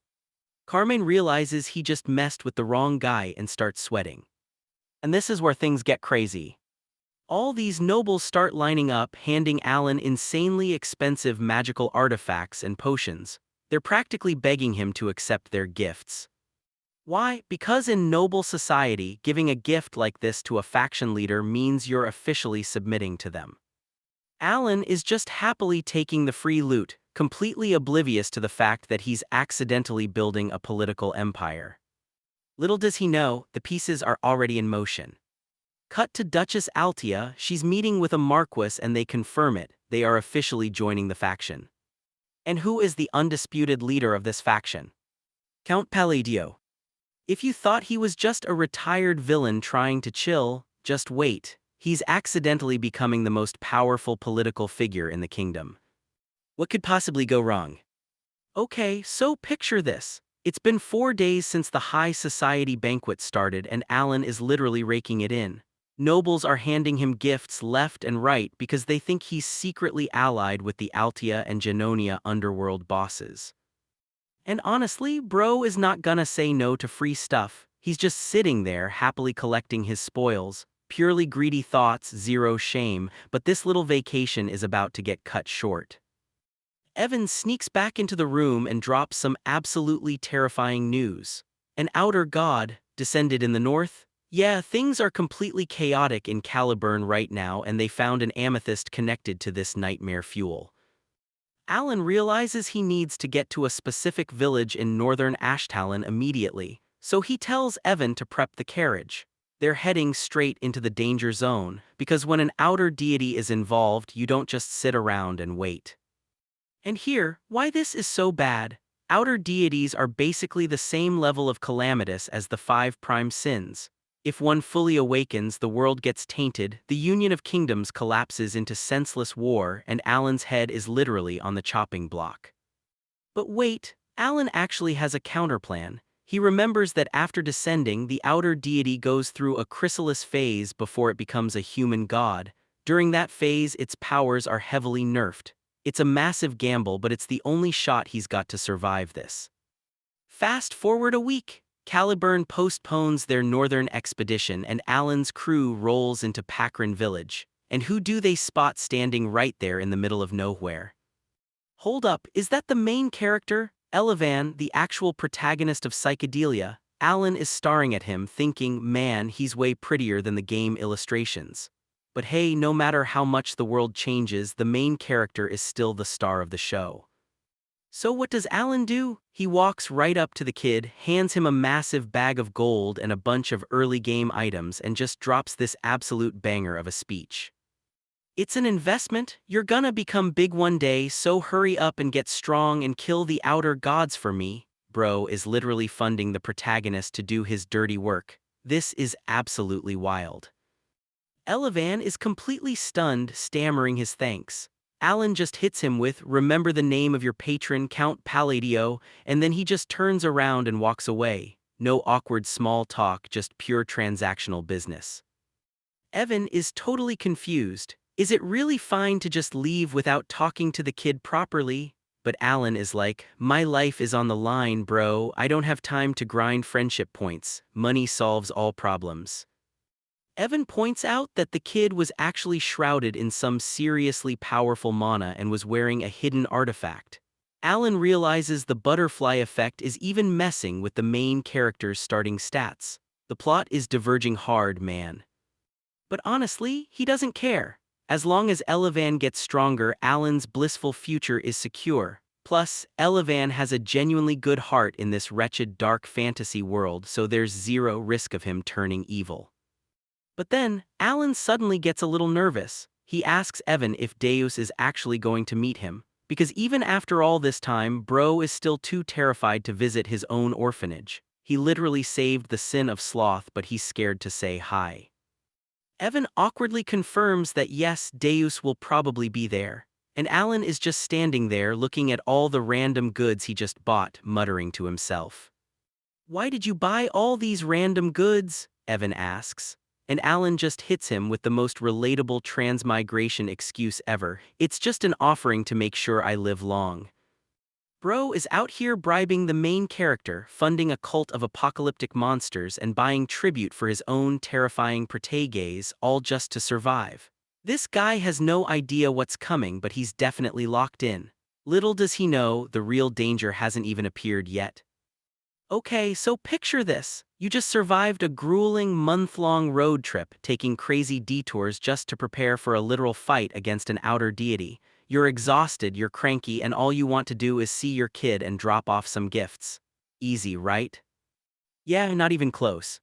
Carmine realizes he just messed with the wrong guy and starts sweating. And this is where things get crazy. All these nobles start lining up, handing Alan insanely expensive magical artifacts and potions. They're practically begging him to accept their gifts. Why? Because in noble society, giving a gift like this to a faction leader means you're officially submitting to them. Alan is just happily taking the free loot, completely oblivious to the fact that he's accidentally building a political empire. Little does he know, the pieces are already in motion. Cut to Duchess Altia, she's meeting with a marquis and they confirm it, they are officially joining the faction. And who is the undisputed leader of this faction? Count Palladio. If you thought he was just a retired villain trying to chill, just wait. He's accidentally becoming the most powerful political figure in the kingdom. What could possibly go wrong? Okay, so picture this. It's been 4 days since the high society banquet started and Alan is literally raking it in. Nobles are handing him gifts left and right because they think he's secretly allied with the Altia and Genonia underworld bosses. And honestly, bro is not gonna say no to free stuff. He's just sitting there happily collecting his spoils. Purely greedy thoughts, zero shame, but this little vacation is about to get cut short. Evan sneaks back into the room and drops some absolutely terrifying news. An outer god descended in the north? Yeah, things are completely chaotic in Caliburn right now and they found an amethyst connected to this nightmare fuel. Alan realizes he needs to get to a specific village in northern Ashtalon immediately, so he tells Evan to prep the carriage. They're heading straight into the danger zone, because when an outer deity is involved, you don't just sit around and wait. And here, why this is so bad. Outer deities are basically the same level of calamitous as the 5 prime sins. If one fully awakens, the world gets tainted, the union of kingdoms collapses into senseless war, and Alan's head is literally on the chopping block. But wait, Alan actually has a counterplan. He remembers that after descending, the outer deity goes through a chrysalis phase before it becomes a human god. During that phase, its powers are heavily nerfed. It's a massive gamble, but it's the only shot he's got to survive this. Fast forward a week. Caliburn postpones their northern expedition and Alan's crew rolls into Patron village. And who do they spot standing right there in the middle of nowhere? Hold up, is that the main character? Elavan, the actual protagonist of Psychedelia. Alan is staring at him thinking, man, he's way prettier than the game illustrations. But hey, no matter how much the world changes, the main character is still the star of the show. So what does Alan do? He walks right up to the kid, hands him a massive bag of gold and a bunch of early game items and just drops this absolute banger of a speech. It's an investment, you're gonna become big one day, so hurry up and get strong and kill the outer gods for me. Bro is literally funding the protagonist to do his dirty work. This is absolutely wild. Elavan is completely stunned, stammering his thanks. Alan just hits him with, remember the name of your patron, Count Palladio, and then he just turns around and walks away. No awkward small talk, just pure transactional business. Evan is totally confused. Is it really fine to just leave without talking to the kid properly? But Alan is like, my life is on the line, bro. I don't have time to grind friendship points. Money solves all problems. Evan points out that the kid was actually shrouded in some seriously powerful mana and was wearing a hidden artifact. Alan realizes the butterfly effect is even messing with the main character's starting stats. The plot is diverging hard, man. But honestly, he doesn't care. As long as Elavan gets stronger, Alan's blissful future is secure. Plus, Elavan has a genuinely good heart in this wretched dark fantasy world, so there's zero risk of him turning evil. But then, Alan suddenly gets a little nervous. He asks Evan if Deus is actually going to meet him, because even after all this time, bro is still too terrified to visit his own orphanage. He literally saved the sin of sloth, but he's scared to say hi. Evan awkwardly confirms that yes, Deus will probably be there, and Alan is just standing there looking at all the random goods he just bought, muttering to himself. Why did you buy all these random goods? Evan asks. And Alan just hits him with the most relatable transmigration excuse ever. It's just an offering to make sure I live long. Bro is out here bribing the main character, funding a cult of apocalyptic monsters and buying tribute for his own terrifying protages, all just to survive. This guy has no idea what's coming, but he's definitely locked in. Little does he know, the real danger hasn't even appeared yet. Okay, so picture this. You just survived a grueling month-long road trip, taking crazy detours just to prepare for a literal fight against an outer deity. You're exhausted, you're cranky, and all you want to do is see your kid and drop off some gifts. Easy, right? Yeah, not even close.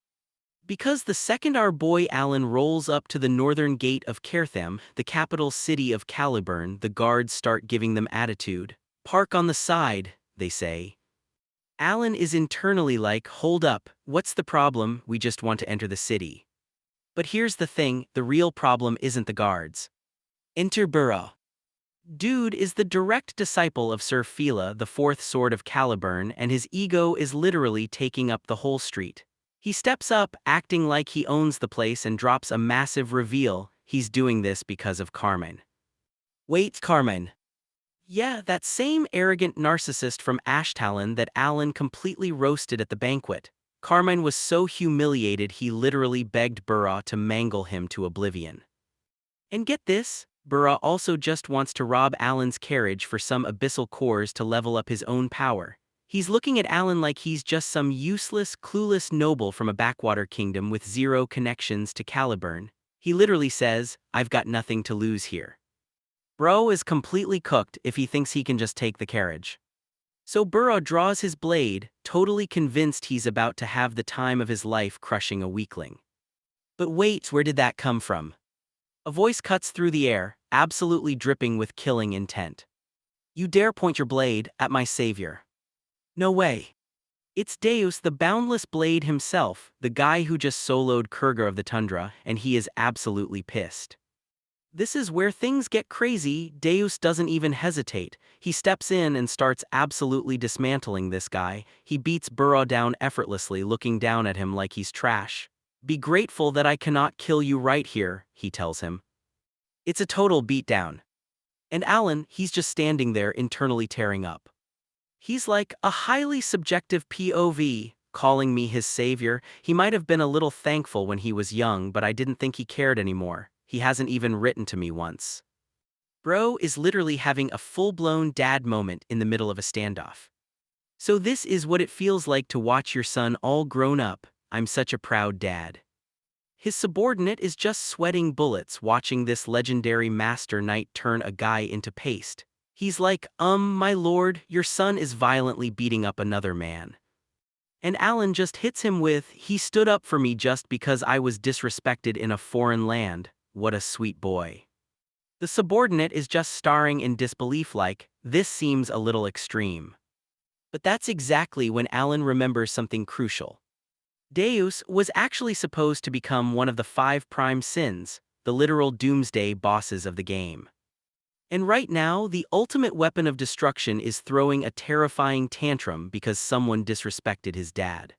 Because the second our boy Alan rolls up to the northern gate of Cartham, the capital city of Caliburn, the guards start giving them attitude. Park on the side, they say. Alan is internally like, hold up, what's the problem? We just want to enter the city. But here's the thing, the real problem isn't the guards. Enter Burra. Dude is the direct disciple of Sir Fila, the fourth sword of Caliburn, and his ego is literally taking up the whole street. He steps up, acting like he owns the place, and drops a massive reveal. He's doing this because of Carmen. Wait, Carmen. Yeah, that same arrogant narcissist from Ashtalon that Alan completely roasted at the banquet. Carmine was so humiliated he literally begged Burra to mangle him to oblivion. And get this, Burra also just wants to rob Alan's carriage for some abyssal cores to level up his own power. He's looking at Alan like he's just some useless, clueless noble from a backwater kingdom with zero connections to Caliburn. He literally says, I've got nothing to lose here. Bro is completely cooked if he thinks he can just take the carriage. So Burra draws his blade, totally convinced he's about to have the time of his life crushing a weakling. But wait, where did that come from? A voice cuts through the air, absolutely dripping with killing intent. You dare point your blade at my savior? No way. It's Deus, the boundless blade himself, the guy who just soloed Kurga of the Tundra, and he is absolutely pissed. This is where things get crazy. Deus doesn't even hesitate. He steps in and starts absolutely dismantling this guy. He beats Burra down effortlessly, looking down at him like he's trash. Be grateful that I cannot kill you right here, he tells him. It's a total beatdown. And Alan, he's just standing there internally tearing up. He's like a highly subjective POV, calling me his savior. He might have been a little thankful when he was young, but I didn't think he cared anymore. He hasn't even written to me once. Bro is literally having a full-blown dad moment in the middle of a standoff. So this is what it feels like to watch your son all grown up. I'm such a proud dad. His subordinate is just sweating bullets watching this legendary master knight turn a guy into paste. He's like, my lord, your son is violently beating up another man. And Alan just hits him with, he stood up for me just because I was disrespected in a foreign land. What a sweet boy. The subordinate is just staring in disbelief like, this seems a little extreme. But that's exactly when Alan remembers something crucial. Deus was actually supposed to become one of the 5 prime sins, the literal doomsday bosses of the game. And right now, the ultimate weapon of destruction is throwing a terrifying tantrum because someone disrespected his dad.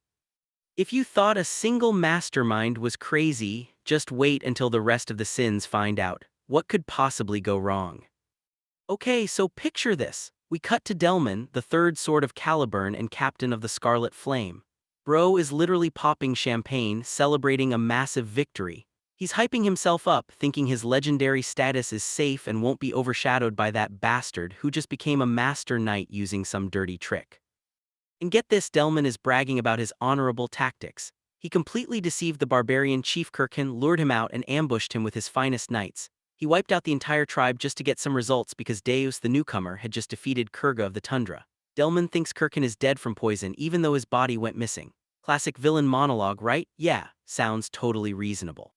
If you thought a single mastermind was crazy, just wait until the rest of the sins find out. What could possibly go wrong? Okay, so picture this. We cut to Delman, the third sword of Caliburn and captain of the Scarlet Flame. Bro is literally popping champagne, celebrating a massive victory. He's hyping himself up, thinking his legendary status is safe and won't be overshadowed by that bastard who just became a master knight using some dirty trick. And get this, Delman is bragging about his honorable tactics. He completely deceived the barbarian Chief Kirkin, lured him out and ambushed him with his finest knights. He wiped out the entire tribe just to get some results because Deus the newcomer had just defeated Kurga of the Tundra. Delman thinks Kirkin is dead from poison even though his body went missing. Classic villain monologue, right? Yeah, sounds totally reasonable.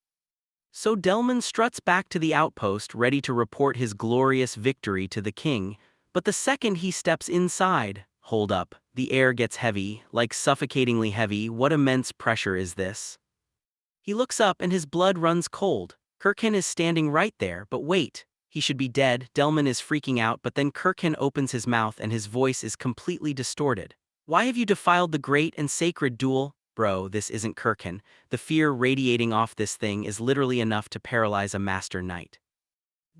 So Delman struts back to the outpost, ready to report his glorious victory to the king, but the second he steps inside, hold up, the air gets heavy, like suffocatingly heavy. What immense pressure is this? He looks up and his blood runs cold. Kirkin is standing right there, but wait, he should be dead. Delman is freaking out, but then Kirkin opens his mouth and his voice is completely distorted. Why have you defiled the great and sacred duel? Bro, this isn't Kirkin. The fear radiating off this thing is literally enough to paralyze a master knight.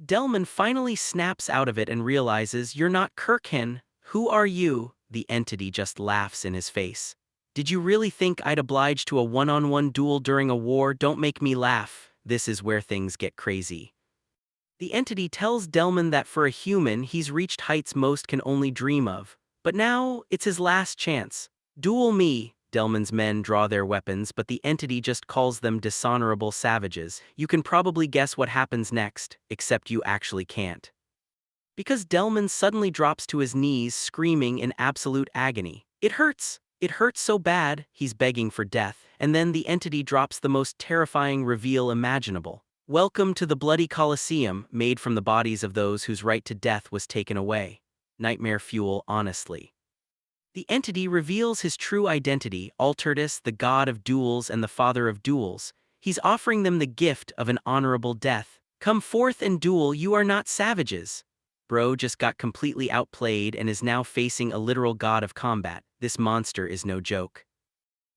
Delman finally snaps out of it and realizes, you're not Kirkin. Who are you? The entity just laughs in his face. Did you really think I'd oblige to a one-on-one duel during a war? Don't make me laugh. This is where things get crazy. The entity tells Delman that for a human, he's reached heights most can only dream of. But now, it's his last chance. Duel me. Delman's men draw their weapons, but the entity just calls them dishonorable savages. You can probably guess what happens next, except you actually can't. Because Delman suddenly drops to his knees, screaming in absolute agony. It hurts! It hurts so bad, he's begging for death, and then the entity drops the most terrifying reveal imaginable. Welcome to the bloody Colosseum, made from the bodies of those whose right to death was taken away. Nightmare fuel, honestly. The entity reveals his true identity, Altertus, the god of duels and the father of duels. He's offering them the gift of an honorable death. Come forth and duel, you are not savages. Bro just got completely outplayed and is now facing a literal god of combat. This monster is no joke.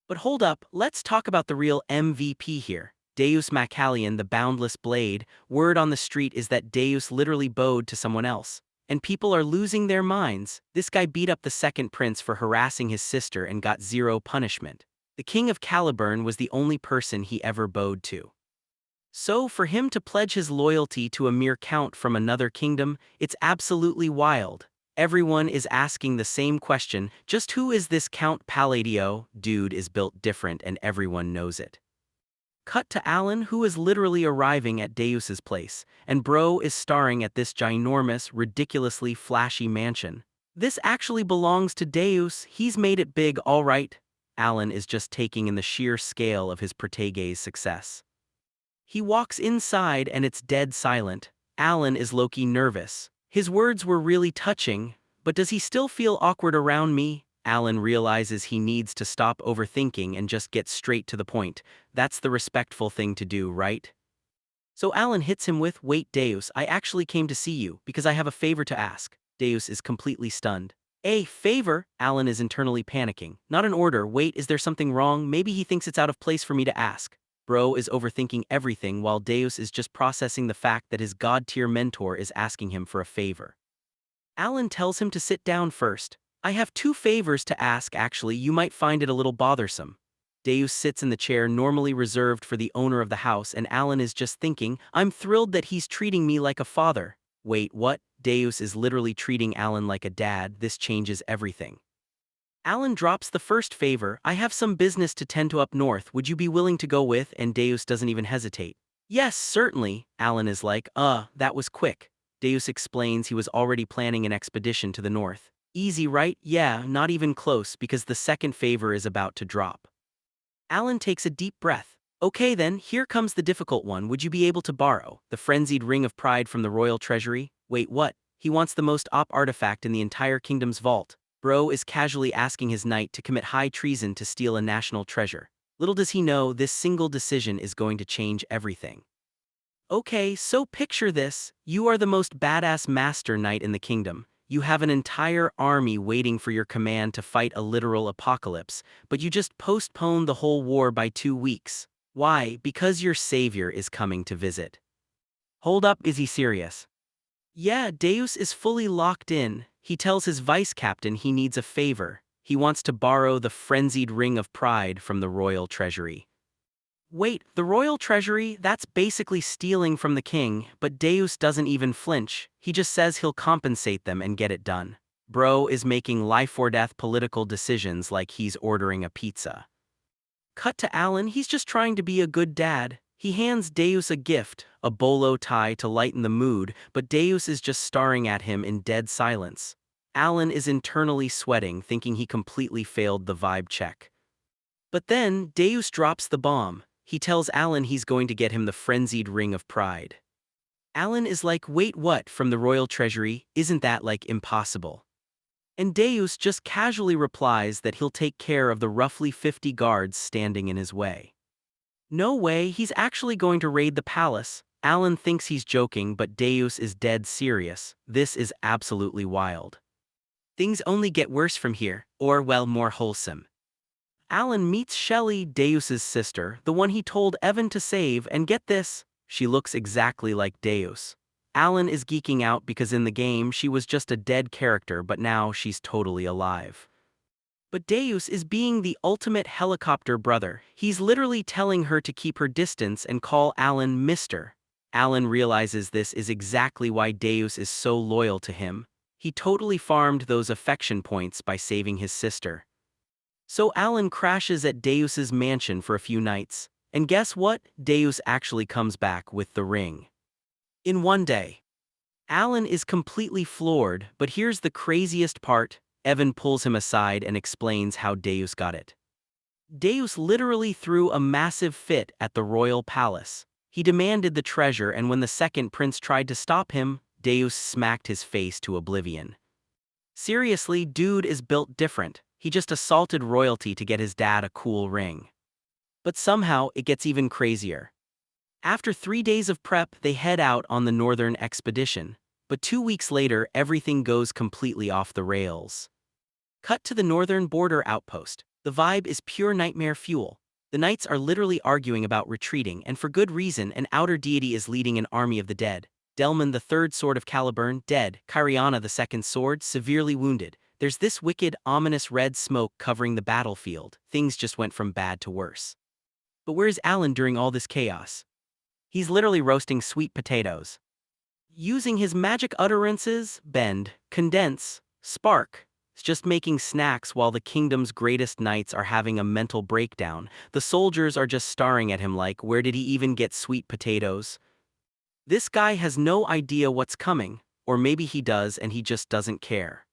But hold up, let's talk about the real MVP here. Deus Macallion, the boundless blade. Word on the street is that Deus literally bowed to someone else. And people are losing their minds. This guy beat up the second prince for harassing his sister and got zero punishment. The king of Caliburn was the only person he ever bowed to. So for him to pledge his loyalty to a mere count from another kingdom, it's absolutely wild. Everyone is asking the same question, just who is this Count Palladio? Dude is built different and everyone knows it. Cut to Alan, who is literally arriving at Deus's place, and Bro is staring at this ginormous, ridiculously flashy mansion. This actually belongs to Deus, he's made it big, alright. Alan is just taking in the sheer scale of his protege's success. He walks inside and it's dead silent. Alan is low-key nervous. His words were really touching, but does he still feel awkward around me? Alan realizes he needs to stop overthinking and just get straight to the point. That's the respectful thing to do, right? So Alan hits him with, "Wait, Deus, I actually came to see you because I have a favor to ask." Deus is completely stunned. "A favor?" Alan is internally panicking. "Not an order. Wait, is there something wrong? Maybe he thinks it's out of place for me to ask." Bro is overthinking everything while Deus is just processing the fact that his god-tier mentor is asking him for a favor. Alan tells him to sit down first. "I have two favors to ask actually, you might find it a little bothersome." Deus sits in the chair normally reserved for the owner of the house and Alan is just thinking, "I'm thrilled that he's treating me like a father." Wait, what? Deus is literally treating Alan like a dad. This changes everything. Alan drops the first favor. "I have some business to tend to up north, would you be willing to go with?" And Deus doesn't even hesitate. "Yes, certainly." Alan is like, that was quick." Deus explains he was already planning an expedition to the north. "Easy, right?" "Yeah, not even close because the second favor is about to drop." Alan takes a deep breath. "Okay then, here comes the difficult one. Would you be able to borrow the frenzied ring of pride from the royal treasury?" Wait, what? He wants the most op artifact in the entire kingdom's vault. Bro is casually asking his knight to commit high treason to steal a national treasure. Little does he know this single decision is going to change everything. "Okay, so picture this. You are the most badass master knight in the kingdom. You have an entire army waiting for your command to fight a literal apocalypse, but you just postponed the whole war by 2 weeks. Why? Because your savior is coming to visit." Hold up, is he serious? Yeah, Deus is fully locked in. He tells his vice captain he needs a favor. He wants to borrow the frenzied ring of pride from the royal treasury. Wait, the royal treasury? That's basically stealing from the king, but Deus doesn't even flinch. He just says he'll compensate them and get it done. Bro is making life-or-death political decisions like he's ordering a pizza. Cut to Alan, he's just trying to be a good dad. He hands Deus a gift, a bolo tie to lighten the mood, but Deus is just staring at him in dead silence. Alan is internally sweating, thinking he completely failed the vibe check. But then, Deus drops the bomb. He tells Alan he's going to get him the frenzied ring of pride. Alan is like, "Wait, what? From the royal treasury? Isn't that, like, impossible?" And Deus just casually replies that he'll take care of the roughly 50 guards standing in his way. No way, he's actually going to raid the palace. Alan thinks he's joking, but Deus is dead serious. This is absolutely wild. Things only get worse from here, or well, more wholesome. Alan meets Shelley, Deus's sister, the one he told Evan to save, and get this, she looks exactly like Deus. Alan is geeking out because in the game she was just a dead character, but now she's totally alive. But Deus is being the ultimate helicopter brother. He's literally telling her to keep her distance and call Alan Mr. Alan realizes this is exactly why Deus is so loyal to him. He totally farmed those affection points by saving his sister. So Alan crashes at Deus's mansion for a few nights. And guess what? Deus actually comes back with the ring. In one day. Alan is completely floored, but here's the craziest part. Evan pulls him aside and explains how Deus got it. Deus literally threw a massive fit at the royal palace. He demanded the treasure, and when the second prince tried to stop him, Deus smacked his face to oblivion. Seriously, dude is built different. He just assaulted royalty to get his dad a cool ring. But somehow, it gets even crazier. After 3 days of prep, they head out on the northern expedition. But 2 weeks later, everything goes completely off the rails. Cut to the northern border outpost. The vibe is pure nightmare fuel. The knights are literally arguing about retreating, and for good reason. An outer deity is leading an army of the dead. Delman the third sword of Caliburn, dead. Kyriana the second sword, severely wounded. There's this wicked, ominous red smoke covering the battlefield. Things just went from bad to worse. But where's Alan during all this chaos? He's literally roasting sweet potatoes. Using his magic utterances, bend, condense, spark. It's just making snacks while the kingdom's greatest knights are having a mental breakdown. The soldiers are just staring at him like, where did he even get sweet potatoes? This guy has no idea what's coming, or maybe he does and he just doesn't care.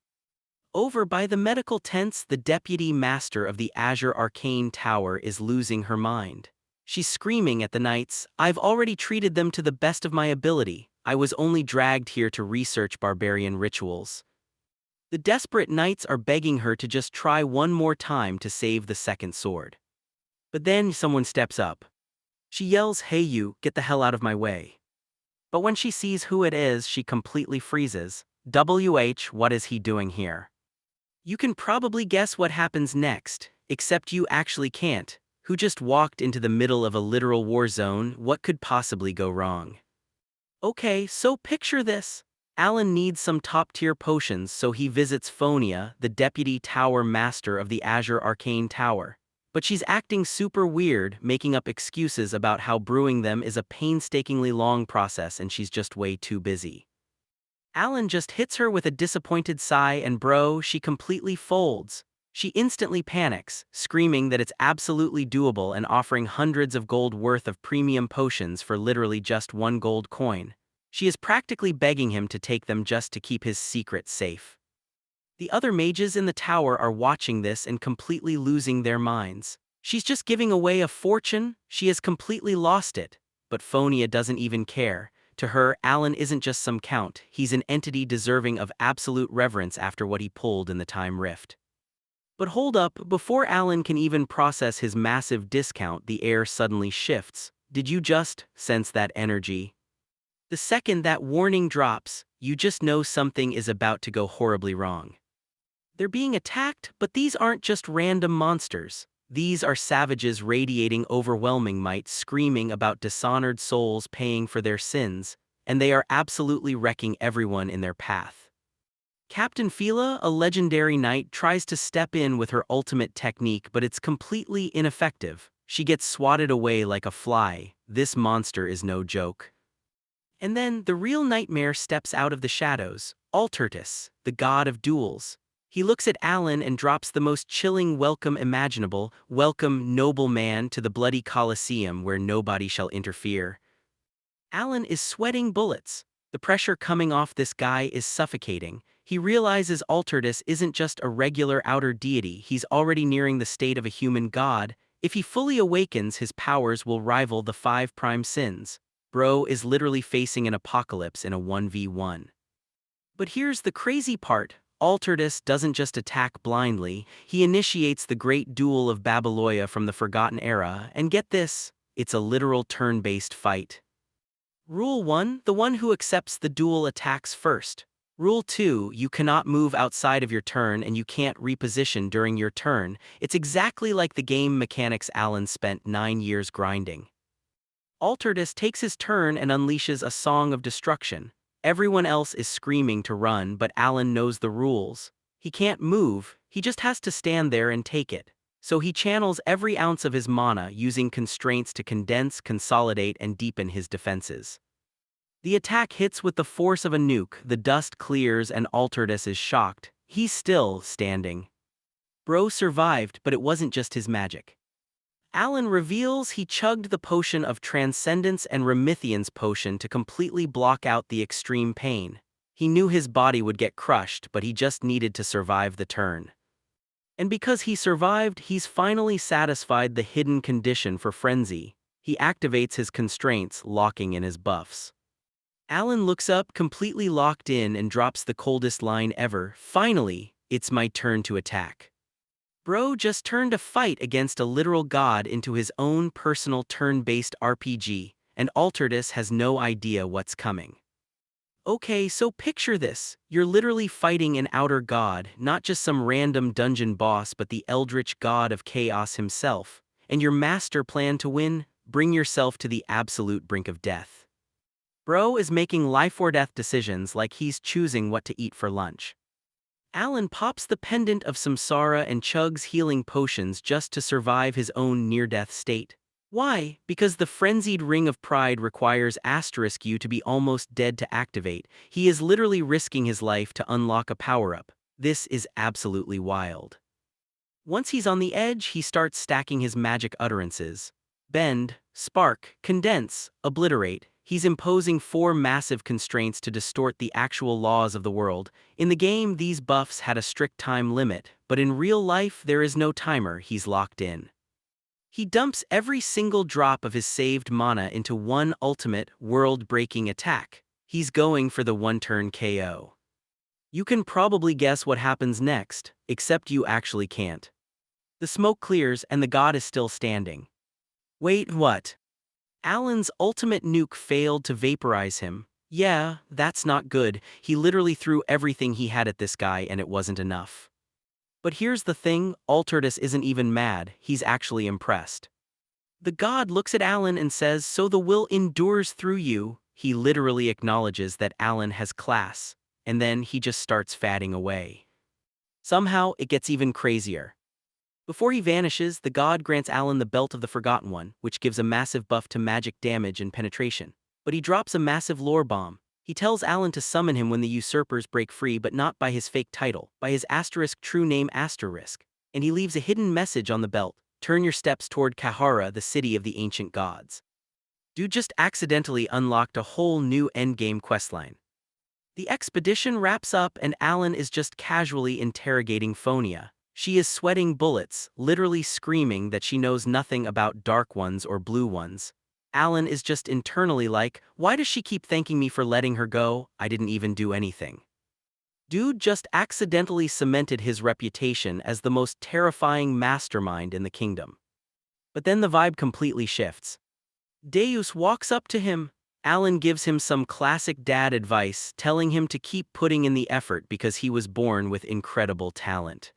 Over by the medical tents, the deputy master of the Azure Arcane Tower is losing her mind. She's screaming at the knights, "I've already treated them to the best of my ability. I was only dragged here to research barbarian rituals." The desperate knights are begging her to just try one more time to save the second sword. But then someone steps up. She yells, "Hey you, get the hell out of my way." But when she sees who it is, she completely freezes. What is he doing here? You can probably guess what happens next, except you actually can't. Who just walked into the middle of a literal war zone? What could possibly go wrong? Okay, so picture this. Alan needs some top-tier potions, so he visits Phonia, the deputy tower master of the Azure Arcane Tower. But she's acting super weird, making up excuses about how brewing them is a painstakingly long process and she's just way too busy. Alan just hits her with a disappointed sigh and bro, she completely folds. She instantly panics, screaming that it's absolutely doable and offering hundreds of gold worth of premium potions for literally just 1 gold coin. She is practically begging him to take them just to keep his secret safe. The other mages in the tower are watching this and completely losing their minds. She's just giving away a fortune, she has completely lost it. But Phonia doesn't even care. To her, Alan isn't just some count, he's an entity deserving of absolute reverence after what he pulled in the time rift. But hold up, before Alan can even process his massive discount, the air suddenly shifts. Did you just sense that energy? The second that warning drops, you just know something is about to go horribly wrong. They're being attacked, but these aren't just random monsters. These are savages radiating overwhelming might, screaming about dishonored souls paying for their sins, and they are absolutely wrecking everyone in their path. Captain Fila, a legendary knight, tries to step in with her ultimate technique, but it's completely ineffective. She gets swatted away like a fly. This monster is no joke. And then, the real nightmare steps out of the shadows, Altertus, the god of duels. He looks at Alan and drops the most chilling welcome imaginable, "Welcome, noble man, to the bloody Colosseum where nobody shall interfere." Alan is sweating bullets. The pressure coming off this guy is suffocating. He realizes Altertus isn't just a regular outer deity, he's already nearing the state of a human god. If he fully awakens, his powers will rival the 5 prime sins. Bro is literally facing an apocalypse in a 1v1. But here's the crazy part. Altertus doesn't just attack blindly, he initiates the Great Duel of Babylonia from the Forgotten Era, and get this, it's a literal turn-based fight. Rule 1, the one who accepts the duel attacks first. Rule 2, you cannot move outside of your turn and you can't reposition during your turn. It's exactly like the game mechanics Alan spent 9 years grinding. Altertus takes his turn and unleashes a song of destruction. Everyone else is screaming to run, but Alan knows the rules. He can't move, he just has to stand there and take it. So he channels every ounce of his mana, using constraints to condense, consolidate, and deepen his defenses. The attack hits with the force of a nuke, the dust clears and Altertus is shocked. He's still standing. Bro survived, but it wasn't just his magic. Alan reveals he chugged the potion of Transcendence and Remithian's potion to completely block out the extreme pain. He knew his body would get crushed, but he just needed to survive the turn. And because he survived, he's finally satisfied the hidden condition for frenzy. He activates his constraints, locking in his buffs. Alan looks up, completely locked in, and drops the coldest line ever. Finally, it's my turn to attack. Bro just turned a fight against a literal god into his own personal turn-based RPG, and Altertus has no idea what's coming. Okay, so picture this. You're literally fighting an outer god, not just some random dungeon boss but the eldritch god of chaos himself. And your master plan to win? Bring yourself to the absolute brink of death. Bro is making life-or-death decisions like he's choosing what to eat for lunch. Alan pops the pendant of samsara and chugs healing potions just to survive his own near-death state. Why? Because the frenzied ring of pride requires *U to be almost dead to activate. He is literally risking his life to unlock a power-up. This is absolutely wild. Once he's on the edge, he starts stacking his magic utterances. Bend, spark, condense, obliterate. He's imposing 4 massive constraints to distort the actual laws of the world. In the game, these buffs had a strict time limit, but in real life, there is no timer. He's locked in. He dumps every single drop of his saved mana into one ultimate, world-breaking attack. He's going for the one-turn KO. You can probably guess what happens next, except you actually can't. The smoke clears and the god is still standing. Wait, what? Alan's ultimate nuke failed to vaporize him. Yeah, that's not good. He literally threw everything he had at this guy and it wasn't enough. But here's the thing, Altertus isn't even mad, he's actually impressed. The god looks at Alan and says, "So the will endures through you." He literally acknowledges that Alan has class, and then he just starts fatting away. Somehow, it gets even crazier. Before he vanishes, the god grants Alan the Belt of the Forgotten One, which gives a massive buff to magic damage and penetration. But he drops a massive lore bomb. He tells Alan to summon him when the usurpers break free, but not by his fake title, by his true name *. And he leaves a hidden message on the belt: "Turn your steps toward Kahara, the city of the ancient gods." Dude just accidentally unlocked a whole new endgame questline. The expedition wraps up and Alan is just casually interrogating Phonia. She is sweating bullets, literally screaming that she knows nothing about dark ones or blue ones. Alan is just internally like, why does she keep thanking me for letting her go? I didn't even do anything. Dude just accidentally cemented his reputation as the most terrifying mastermind in the kingdom. But then the vibe completely shifts. Deus walks up to him. Alan gives him some classic dad advice, telling him to keep putting in the effort because he was born with incredible talent.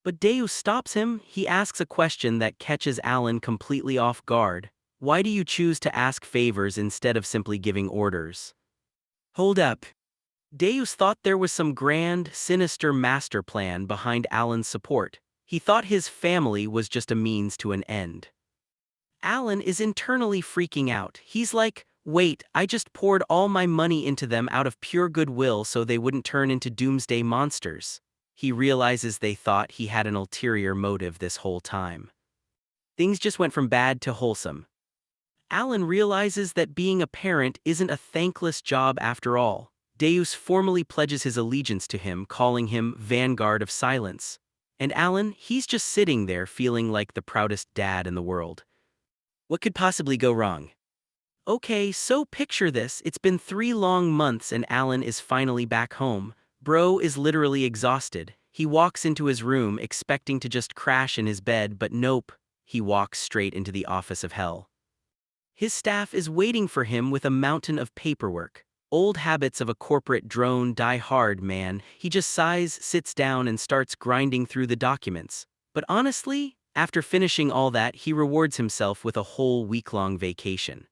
But Deus stops him. He asks a question that catches Alan completely off guard. Why do you choose to ask favors instead of simply giving orders? Hold up. Deus thought there was some grand, sinister master plan behind Alan's support. He thought his family was just a means to an end. Alan is internally freaking out. He's like, wait, I just poured all my money into them out of pure goodwill so they wouldn't turn into doomsday monsters. He realizes they thought he had an ulterior motive this whole time. Things just went from bad to wholesome. Alan realizes that being a parent isn't a thankless job after all. Deus formally pledges his allegiance to him, calling him Vanguard of Silence. And Alan, he's just sitting there feeling like the proudest dad in the world. What could possibly go wrong? Okay, so picture this. It's been 3 long months and Alan is finally back home. Bro is literally exhausted. He walks into his room expecting to just crash in his bed, but nope. He walks straight into the office of hell. His staff is waiting for him with a mountain of paperwork. Old habits of a corporate drone die hard, man. He just sighs, sits down, and starts grinding through the documents. But honestly, after finishing all that, he rewards himself with a whole week-long vacation.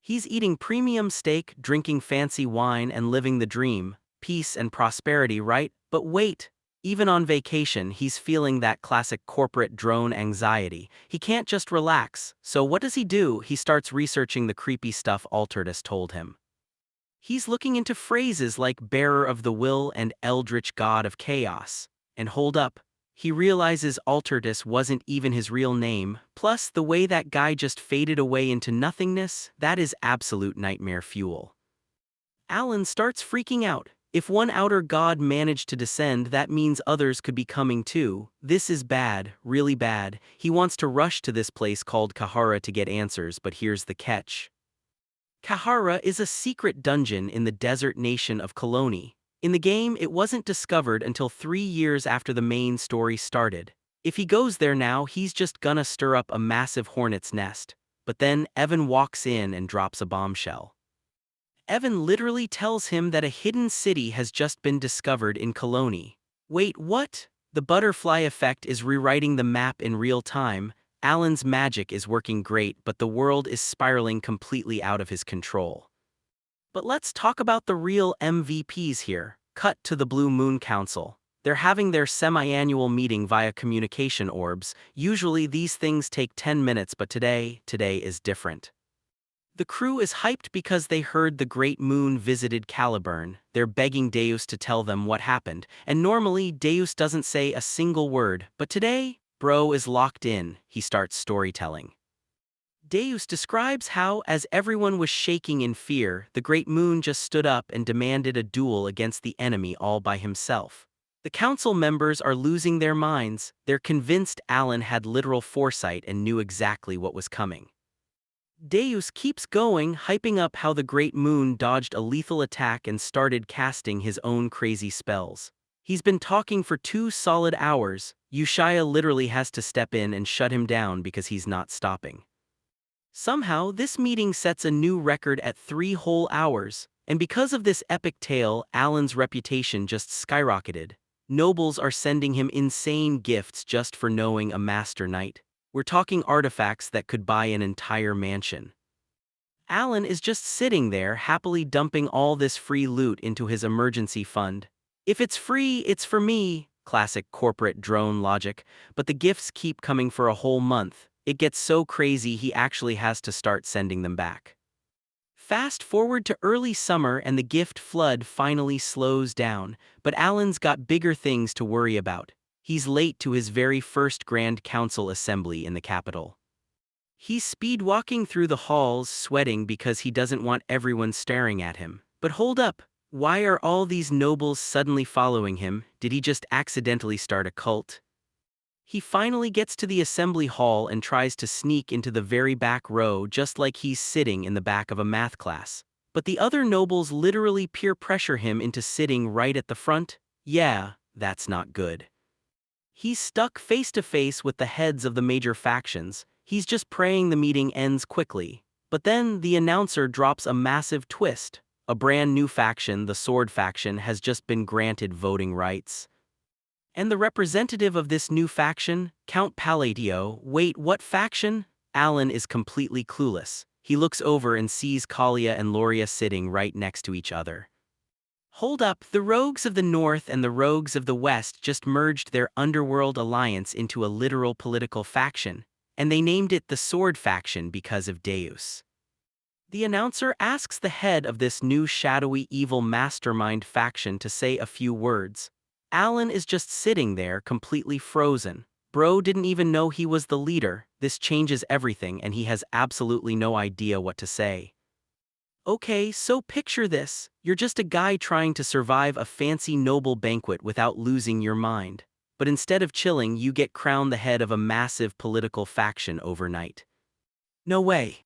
He's eating premium steak, drinking fancy wine, and living the dream. Peace and prosperity, right? But wait. Even on vacation, he's feeling that classic corporate drone anxiety. He can't just relax. So what does he do? He starts researching the creepy stuff Altertus told him. He's looking into phrases like Bearer of the Will and Eldritch God of Chaos. And hold up. He realizes Altertus wasn't even his real name. Plus, the way that guy just faded away into nothingness, that is absolute nightmare fuel. Alan starts freaking out. If one outer god managed to descend, that means others could be coming too. This is bad, really bad. He wants to rush to this place called Kahara to get answers, but here's the catch. Kahara is a secret dungeon in the desert nation of Koloni. In the game, it wasn't discovered until 3 years after the main story started. If he goes there now, he's just gonna stir up a massive hornet's nest. But then Evan walks in and drops a bombshell. Evan literally tells him that a hidden city has just been discovered in Koloni. Wait, what? The butterfly effect is rewriting the map in real time. Alan's magic is working great, but the world is spiraling completely out of his control. But let's talk about the real MVPs here. Cut to the Blue Moon Council. They're having their semi-annual meeting via communication orbs. Usually these things take 10 minutes, but today is different. The crew is hyped because they heard the Great Moon visited Caliburn. They're begging Deus to tell them what happened, and normally Deus doesn't say a single word, but today, Bro is locked in. He starts storytelling. Deus describes how, as everyone was shaking in fear, the Great Moon just stood up and demanded a duel against the enemy all by himself. The council members are losing their minds. They're convinced Alan had literal foresight and knew exactly what was coming. Deus keeps going, hyping up how the Great Moon dodged a lethal attack and started casting his own crazy spells. He's been talking for 2 solid hours. Ushia literally has to step in and shut him down because he's not stopping. Somehow, this meeting sets a new record at 3 whole hours, and because of this epic tale, Alan's reputation just skyrocketed. Nobles are sending him insane gifts just for knowing a master knight. We're talking artifacts that could buy an entire mansion. Alan is just sitting there, happily dumping all this free loot into his emergency fund. If it's free, it's for me, classic corporate drone logic, but the gifts keep coming for a whole month. It gets so crazy he actually has to start sending them back. Fast forward to early summer and the gift flood finally slows down, but Alan's got bigger things to worry about. He's late to his very first Grand Council assembly in the capital. He's speed-walking through the halls, sweating because he doesn't want everyone staring at him. But hold up, why are all these nobles suddenly following him? Did he just accidentally start a cult? He finally gets to the assembly hall and tries to sneak into the very back row just like he's sitting in the back of a math class. But the other nobles literally peer pressure him into sitting right at the front. Yeah, that's not good. He's stuck face to face with the heads of the major factions. He's just praying the meeting ends quickly. But then the announcer drops a massive twist. A brand new faction, the Sword Faction, has just been granted voting rights. And the representative of this new faction, Count Palladio, wait, what faction? Alan is completely clueless. He looks over and sees Kalia and Loria sitting right next to each other. Hold up, the Rogues of the North and the Rogues of the West just merged their underworld alliance into a literal political faction, and they named it the Sword Faction because of Deus. The announcer asks the head of this new shadowy evil mastermind faction to say a few words. Alan is just sitting there completely frozen. Bro didn't even know he was the leader. This changes everything and he has absolutely no idea what to say. Okay, so picture this. You're just a guy trying to survive a fancy noble banquet without losing your mind. But instead of chilling, you get crowned the head of a massive political faction overnight. No way.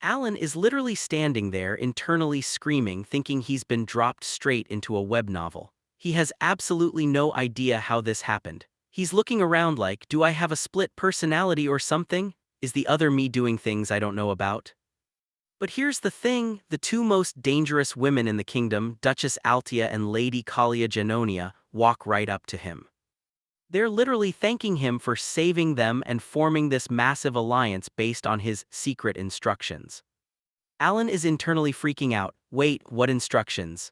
Alan is literally standing there internally screaming, thinking he's been dropped straight into a web novel. He has absolutely no idea how this happened. He's looking around like, do I have a split personality or something? Is the other me doing things I don't know about? But here's the thing, the 2 most dangerous women in the kingdom, Duchess Altia and Lady Kalia Genonia, walk right up to him. They're literally thanking him for saving them and forming this massive alliance based on his secret instructions. Alan is internally freaking out. Wait, what instructions?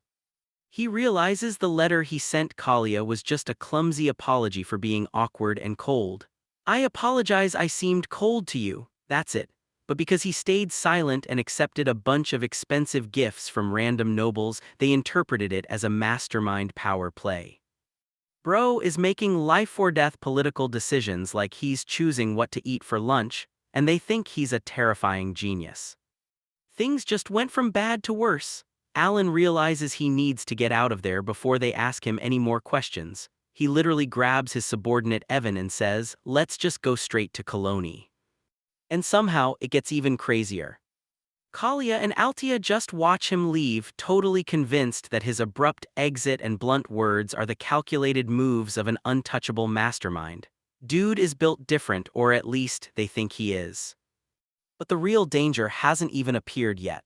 He realizes the letter he sent Kalia was just a clumsy apology for being awkward and cold. I apologize I seemed cold to you, that's it. But because he stayed silent and accepted a bunch of expensive gifts from random nobles, they interpreted it as a mastermind power play. Bro is making life-or-death political decisions like he's choosing what to eat for lunch, and they think he's a terrifying genius. Things just went from bad to worse. Alan realizes he needs to get out of there before they ask him any more questions. He literally grabs his subordinate Evan and says, let's just go straight to Koloni. And somehow, it gets even crazier. Kalia and Altia just watch him leave, totally convinced that his abrupt exit and blunt words are the calculated moves of an untouchable mastermind. Dude is built different, or at least they think he is. But the real danger hasn't even appeared yet.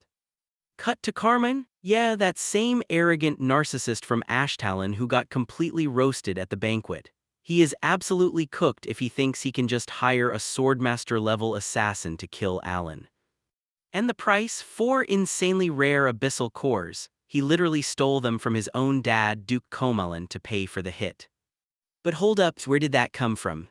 Cut to Carmen? Yeah, that same arrogant narcissist from Ashtalon who got completely roasted at the banquet. He is absolutely cooked if he thinks he can just hire a swordmaster-level assassin to kill Alan. And the price? 4 insanely rare abyssal cores. He literally stole them from his own dad, Duke Comelin, to pay for the hit. But hold up, where did that come from?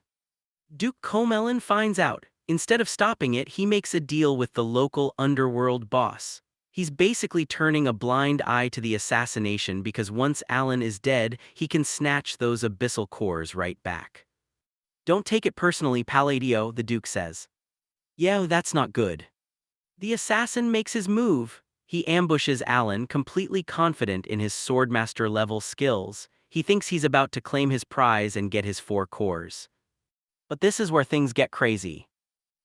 Duke Comelin finds out. Instead of stopping it, he makes a deal with the local underworld boss. He's basically turning a blind eye to the assassination because once Alan is dead, he can snatch those abyssal cores right back. Don't take it personally, Palladio, the Duke says. Yeah, that's not good. The assassin makes his move. He ambushes Alan, completely confident in his swordmaster-level skills. He thinks he's about to claim his prize and get his 4 cores. But this is where things get crazy.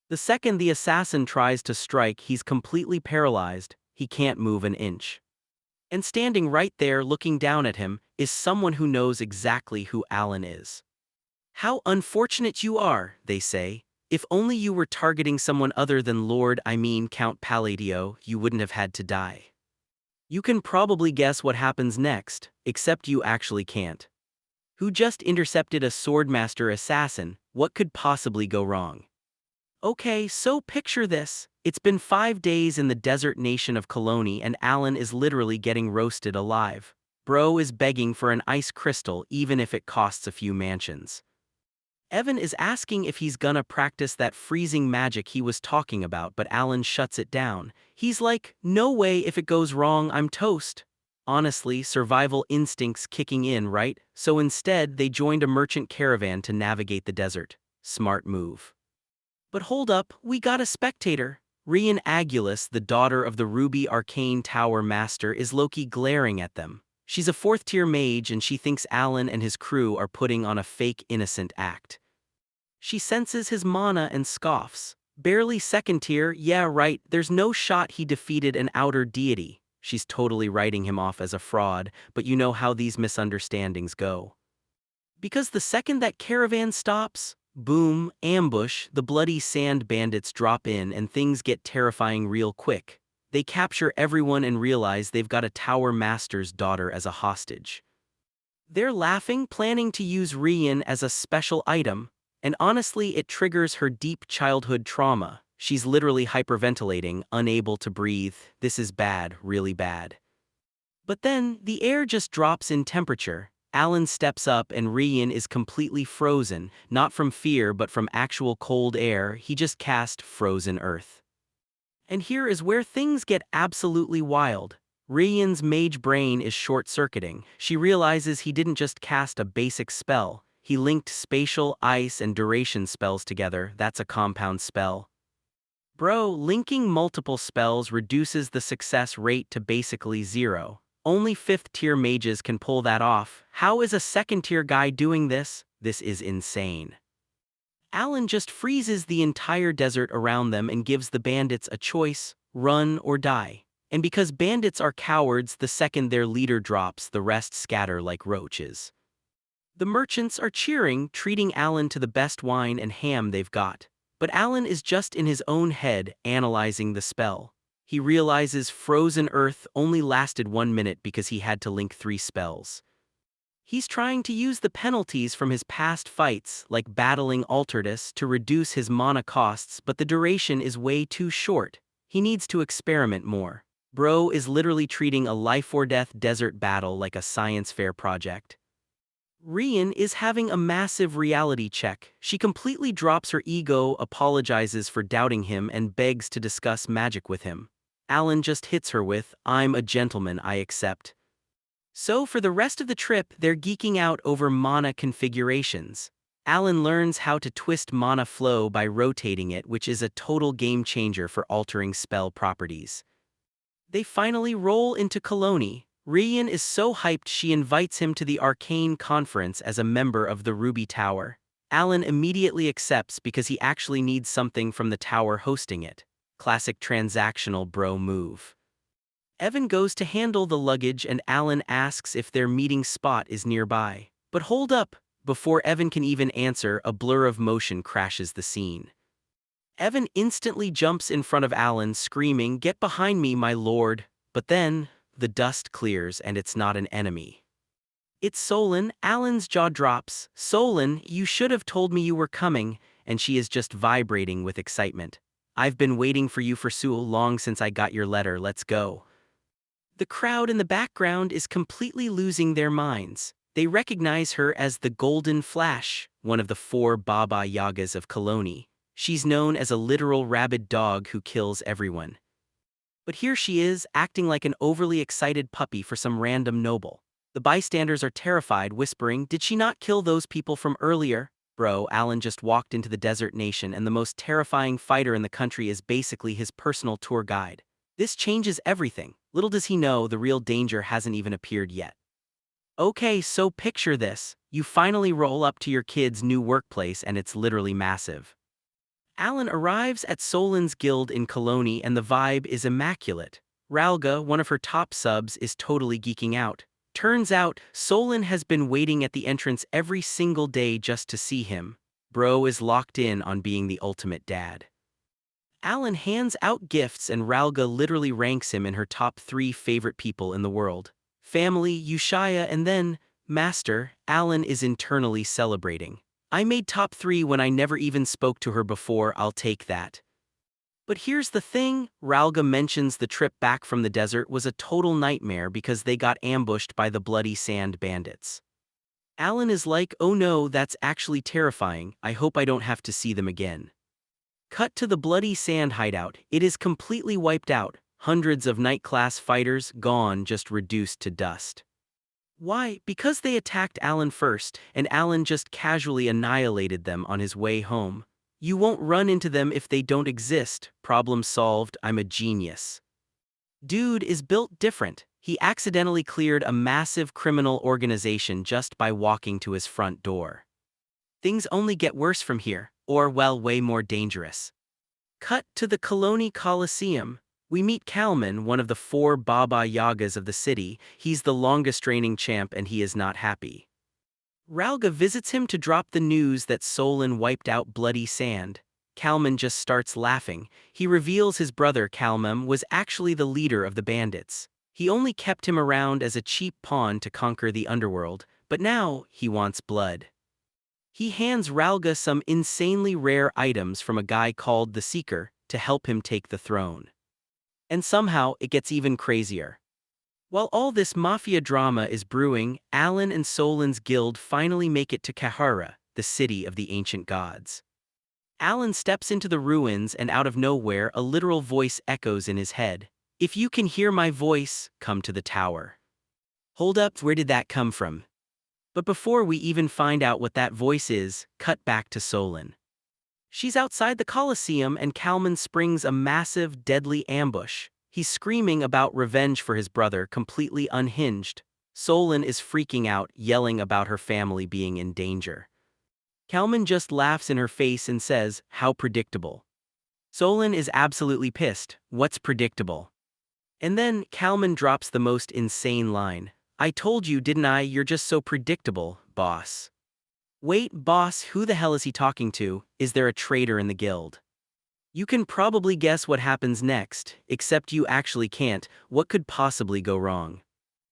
The second the assassin tries to strike, he's completely paralyzed. He can't move an inch. And standing right there looking down at him is someone who knows exactly who Alan is. How unfortunate you are, they say. If only you were targeting someone other than Count Palladio, you wouldn't have had to die. You can probably guess what happens next, except you actually can't. Who just intercepted a swordmaster assassin? What could possibly go wrong? Okay, so picture this. It's been 5 days in the desert nation of Colony and Alan is literally getting roasted alive. Bro is begging for an ice crystal even if it costs a few mansions. Evan is asking if he's gonna practice that freezing magic he was talking about, but Alan shuts it down. He's like, no way, if it goes wrong, I'm toast. Honestly, survival instincts kicking in, right? So instead, they joined a merchant caravan to navigate the desert. Smart move. But hold up, we got a spectator. Rian Agulus, the daughter of the Ruby Arcane Tower Master, is low-key glaring at them. She's a 4th-tier mage and she thinks Alan and his crew are putting on a fake innocent act. She senses his mana and scoffs. Barely 2nd tier, yeah right, there's no shot he defeated an outer deity. She's totally writing him off as a fraud, but you know how these misunderstandings go. Because the second that caravan stops, boom, ambush, the bloody sand bandits drop in and things get terrifying real quick. They capture everyone and realize they've got a Tower Master's daughter as a hostage. They're laughing, planning to use Rian as a special item, and honestly it triggers her deep childhood trauma. She's literally hyperventilating, unable to breathe. This is bad, really bad. But then, the air just drops in temperature. Alan steps up and Rian is completely frozen, not from fear but from actual cold air. He just cast Frozen Earth. And here is where things get absolutely wild. Rian's mage brain is short-circuiting. She realizes he didn't just cast a basic spell. He linked spatial, ice, and duration spells together. That's a compound spell. Bro, linking multiple spells reduces the success rate to basically 0. Only 5th-tier mages can pull that off. How is a 2nd-tier guy doing this? This is insane. Alan just freezes the entire desert around them and gives the bandits a choice: run or die. And because bandits are cowards, the second their leader drops, the rest scatter like roaches. The merchants are cheering, treating Alan to the best wine and ham they've got. But Alan is just in his own head, analyzing the spell. He realizes Frozen Earth only lasted 1 minute because he had to link 3 spells. He's trying to use the penalties from his past fights, like battling Altertus, to reduce his mana costs, but the duration is way too short. He needs to experiment more. Bro is literally treating a life-or-death desert battle like a science fair project. Rian is having a massive reality check. She completely drops her ego, apologizes for doubting him, and begs to discuss magic with him. Alan just hits her with, "I'm a gentleman, I accept." So for the rest of the trip, they're geeking out over mana configurations. Alan learns how to twist mana flow by rotating it, which is a total game changer for altering spell properties. They finally roll into Colony. Rian is so hyped she invites him to the Arcane Conference as a member of the Ruby Tower. Alan immediately accepts because he actually needs something from the tower hosting it. Classic transactional bro move. Evan goes to handle the luggage and Alan asks if their meeting spot is nearby. But hold up, before Evan can even answer, a blur of motion crashes the scene. Evan instantly jumps in front of Alan, screaming, "Get behind me, my lord!" But then, the dust clears and it's not an enemy. It's Solon. Alan's jaw drops. "Solon, you should have told me you were coming," and she is just vibrating with excitement. "I've been waiting for you for so long since I got your letter, let's go." The crowd in the background is completely losing their minds. They recognize her as the Golden Flash, one of the 4 Baba Yagas of Koloni. She's known as a literal rabid dog who kills everyone. But here she is, acting like an overly excited puppy for some random noble. The bystanders are terrified, whispering, "Did she not kill those people from earlier?" Bro, Alan just walked into the desert nation and the most terrifying fighter in the country is basically his personal tour guide. This changes everything. Little does he know the real danger hasn't even appeared yet. Okay, so picture this. You finally roll up to your kid's new workplace and it's literally massive. Alan arrives at Solon's guild in Koloni and the vibe is immaculate. Ralga, one of her top subs, is totally geeking out. Turns out, Solon has been waiting at the entrance every single day just to see him. Bro is locked in on being the ultimate dad. Alan hands out gifts and Ralga literally ranks him in her top 3 favorite people in the world. Family, Ushaya, and then, Master. Alan is internally celebrating. "I made top 3 when I never even spoke to her before, I'll take that." But here's the thing, Ralga mentions the trip back from the desert was a total nightmare because they got ambushed by the bloody sand bandits. Alan is like, "Oh no, that's actually terrifying, I hope I don't have to see them again." Cut to the bloody sand hideout. It is completely wiped out, hundreds of Knight-class fighters gone, just reduced to dust. Why? Because they attacked Alan first, and Alan just casually annihilated them on his way home. You won't run into them if they don't exist. Problem solved, I'm a genius. Dude is built different. He accidentally cleared a massive criminal organization just by walking to his front door. Things only get worse from here, or well, way more dangerous. Cut to the Koloni Coliseum. We meet Kalman, one of the 4 Baba Yagas of the city. He's the longest reigning champ and he is not happy. Ralga visits him to drop the news that Solon wiped out bloody sand. Kalman just starts laughing. He reveals his brother Kalmam was actually the leader of the bandits. He only kept him around as a cheap pawn to conquer the underworld, but now he wants blood. He hands Ralga some insanely rare items from a guy called the Seeker to help him take the throne. And somehow it gets even crazier. While all this mafia drama is brewing, Alan and Solon's guild finally make it to Kahara, the city of the ancient gods. Alan steps into the ruins and out of nowhere a literal voice echoes in his head. "If you can hear my voice, come to the tower." Hold up, where did that come from? But before we even find out what that voice is, cut back to Solon. She's outside the Colosseum and Kalman springs a massive, deadly ambush. He's screaming about revenge for his brother, completely unhinged. Solon is freaking out, yelling about her family being in danger. Kalman just laughs in her face and says, "How predictable." Solon is absolutely pissed. "What's predictable?" And then Kalman drops the most insane line. "I told you, didn't I? You're just so predictable, boss." Wait, boss, who the hell is he talking to? Is there a traitor in the guild? You can probably guess what happens next, except you actually can't. What could possibly go wrong?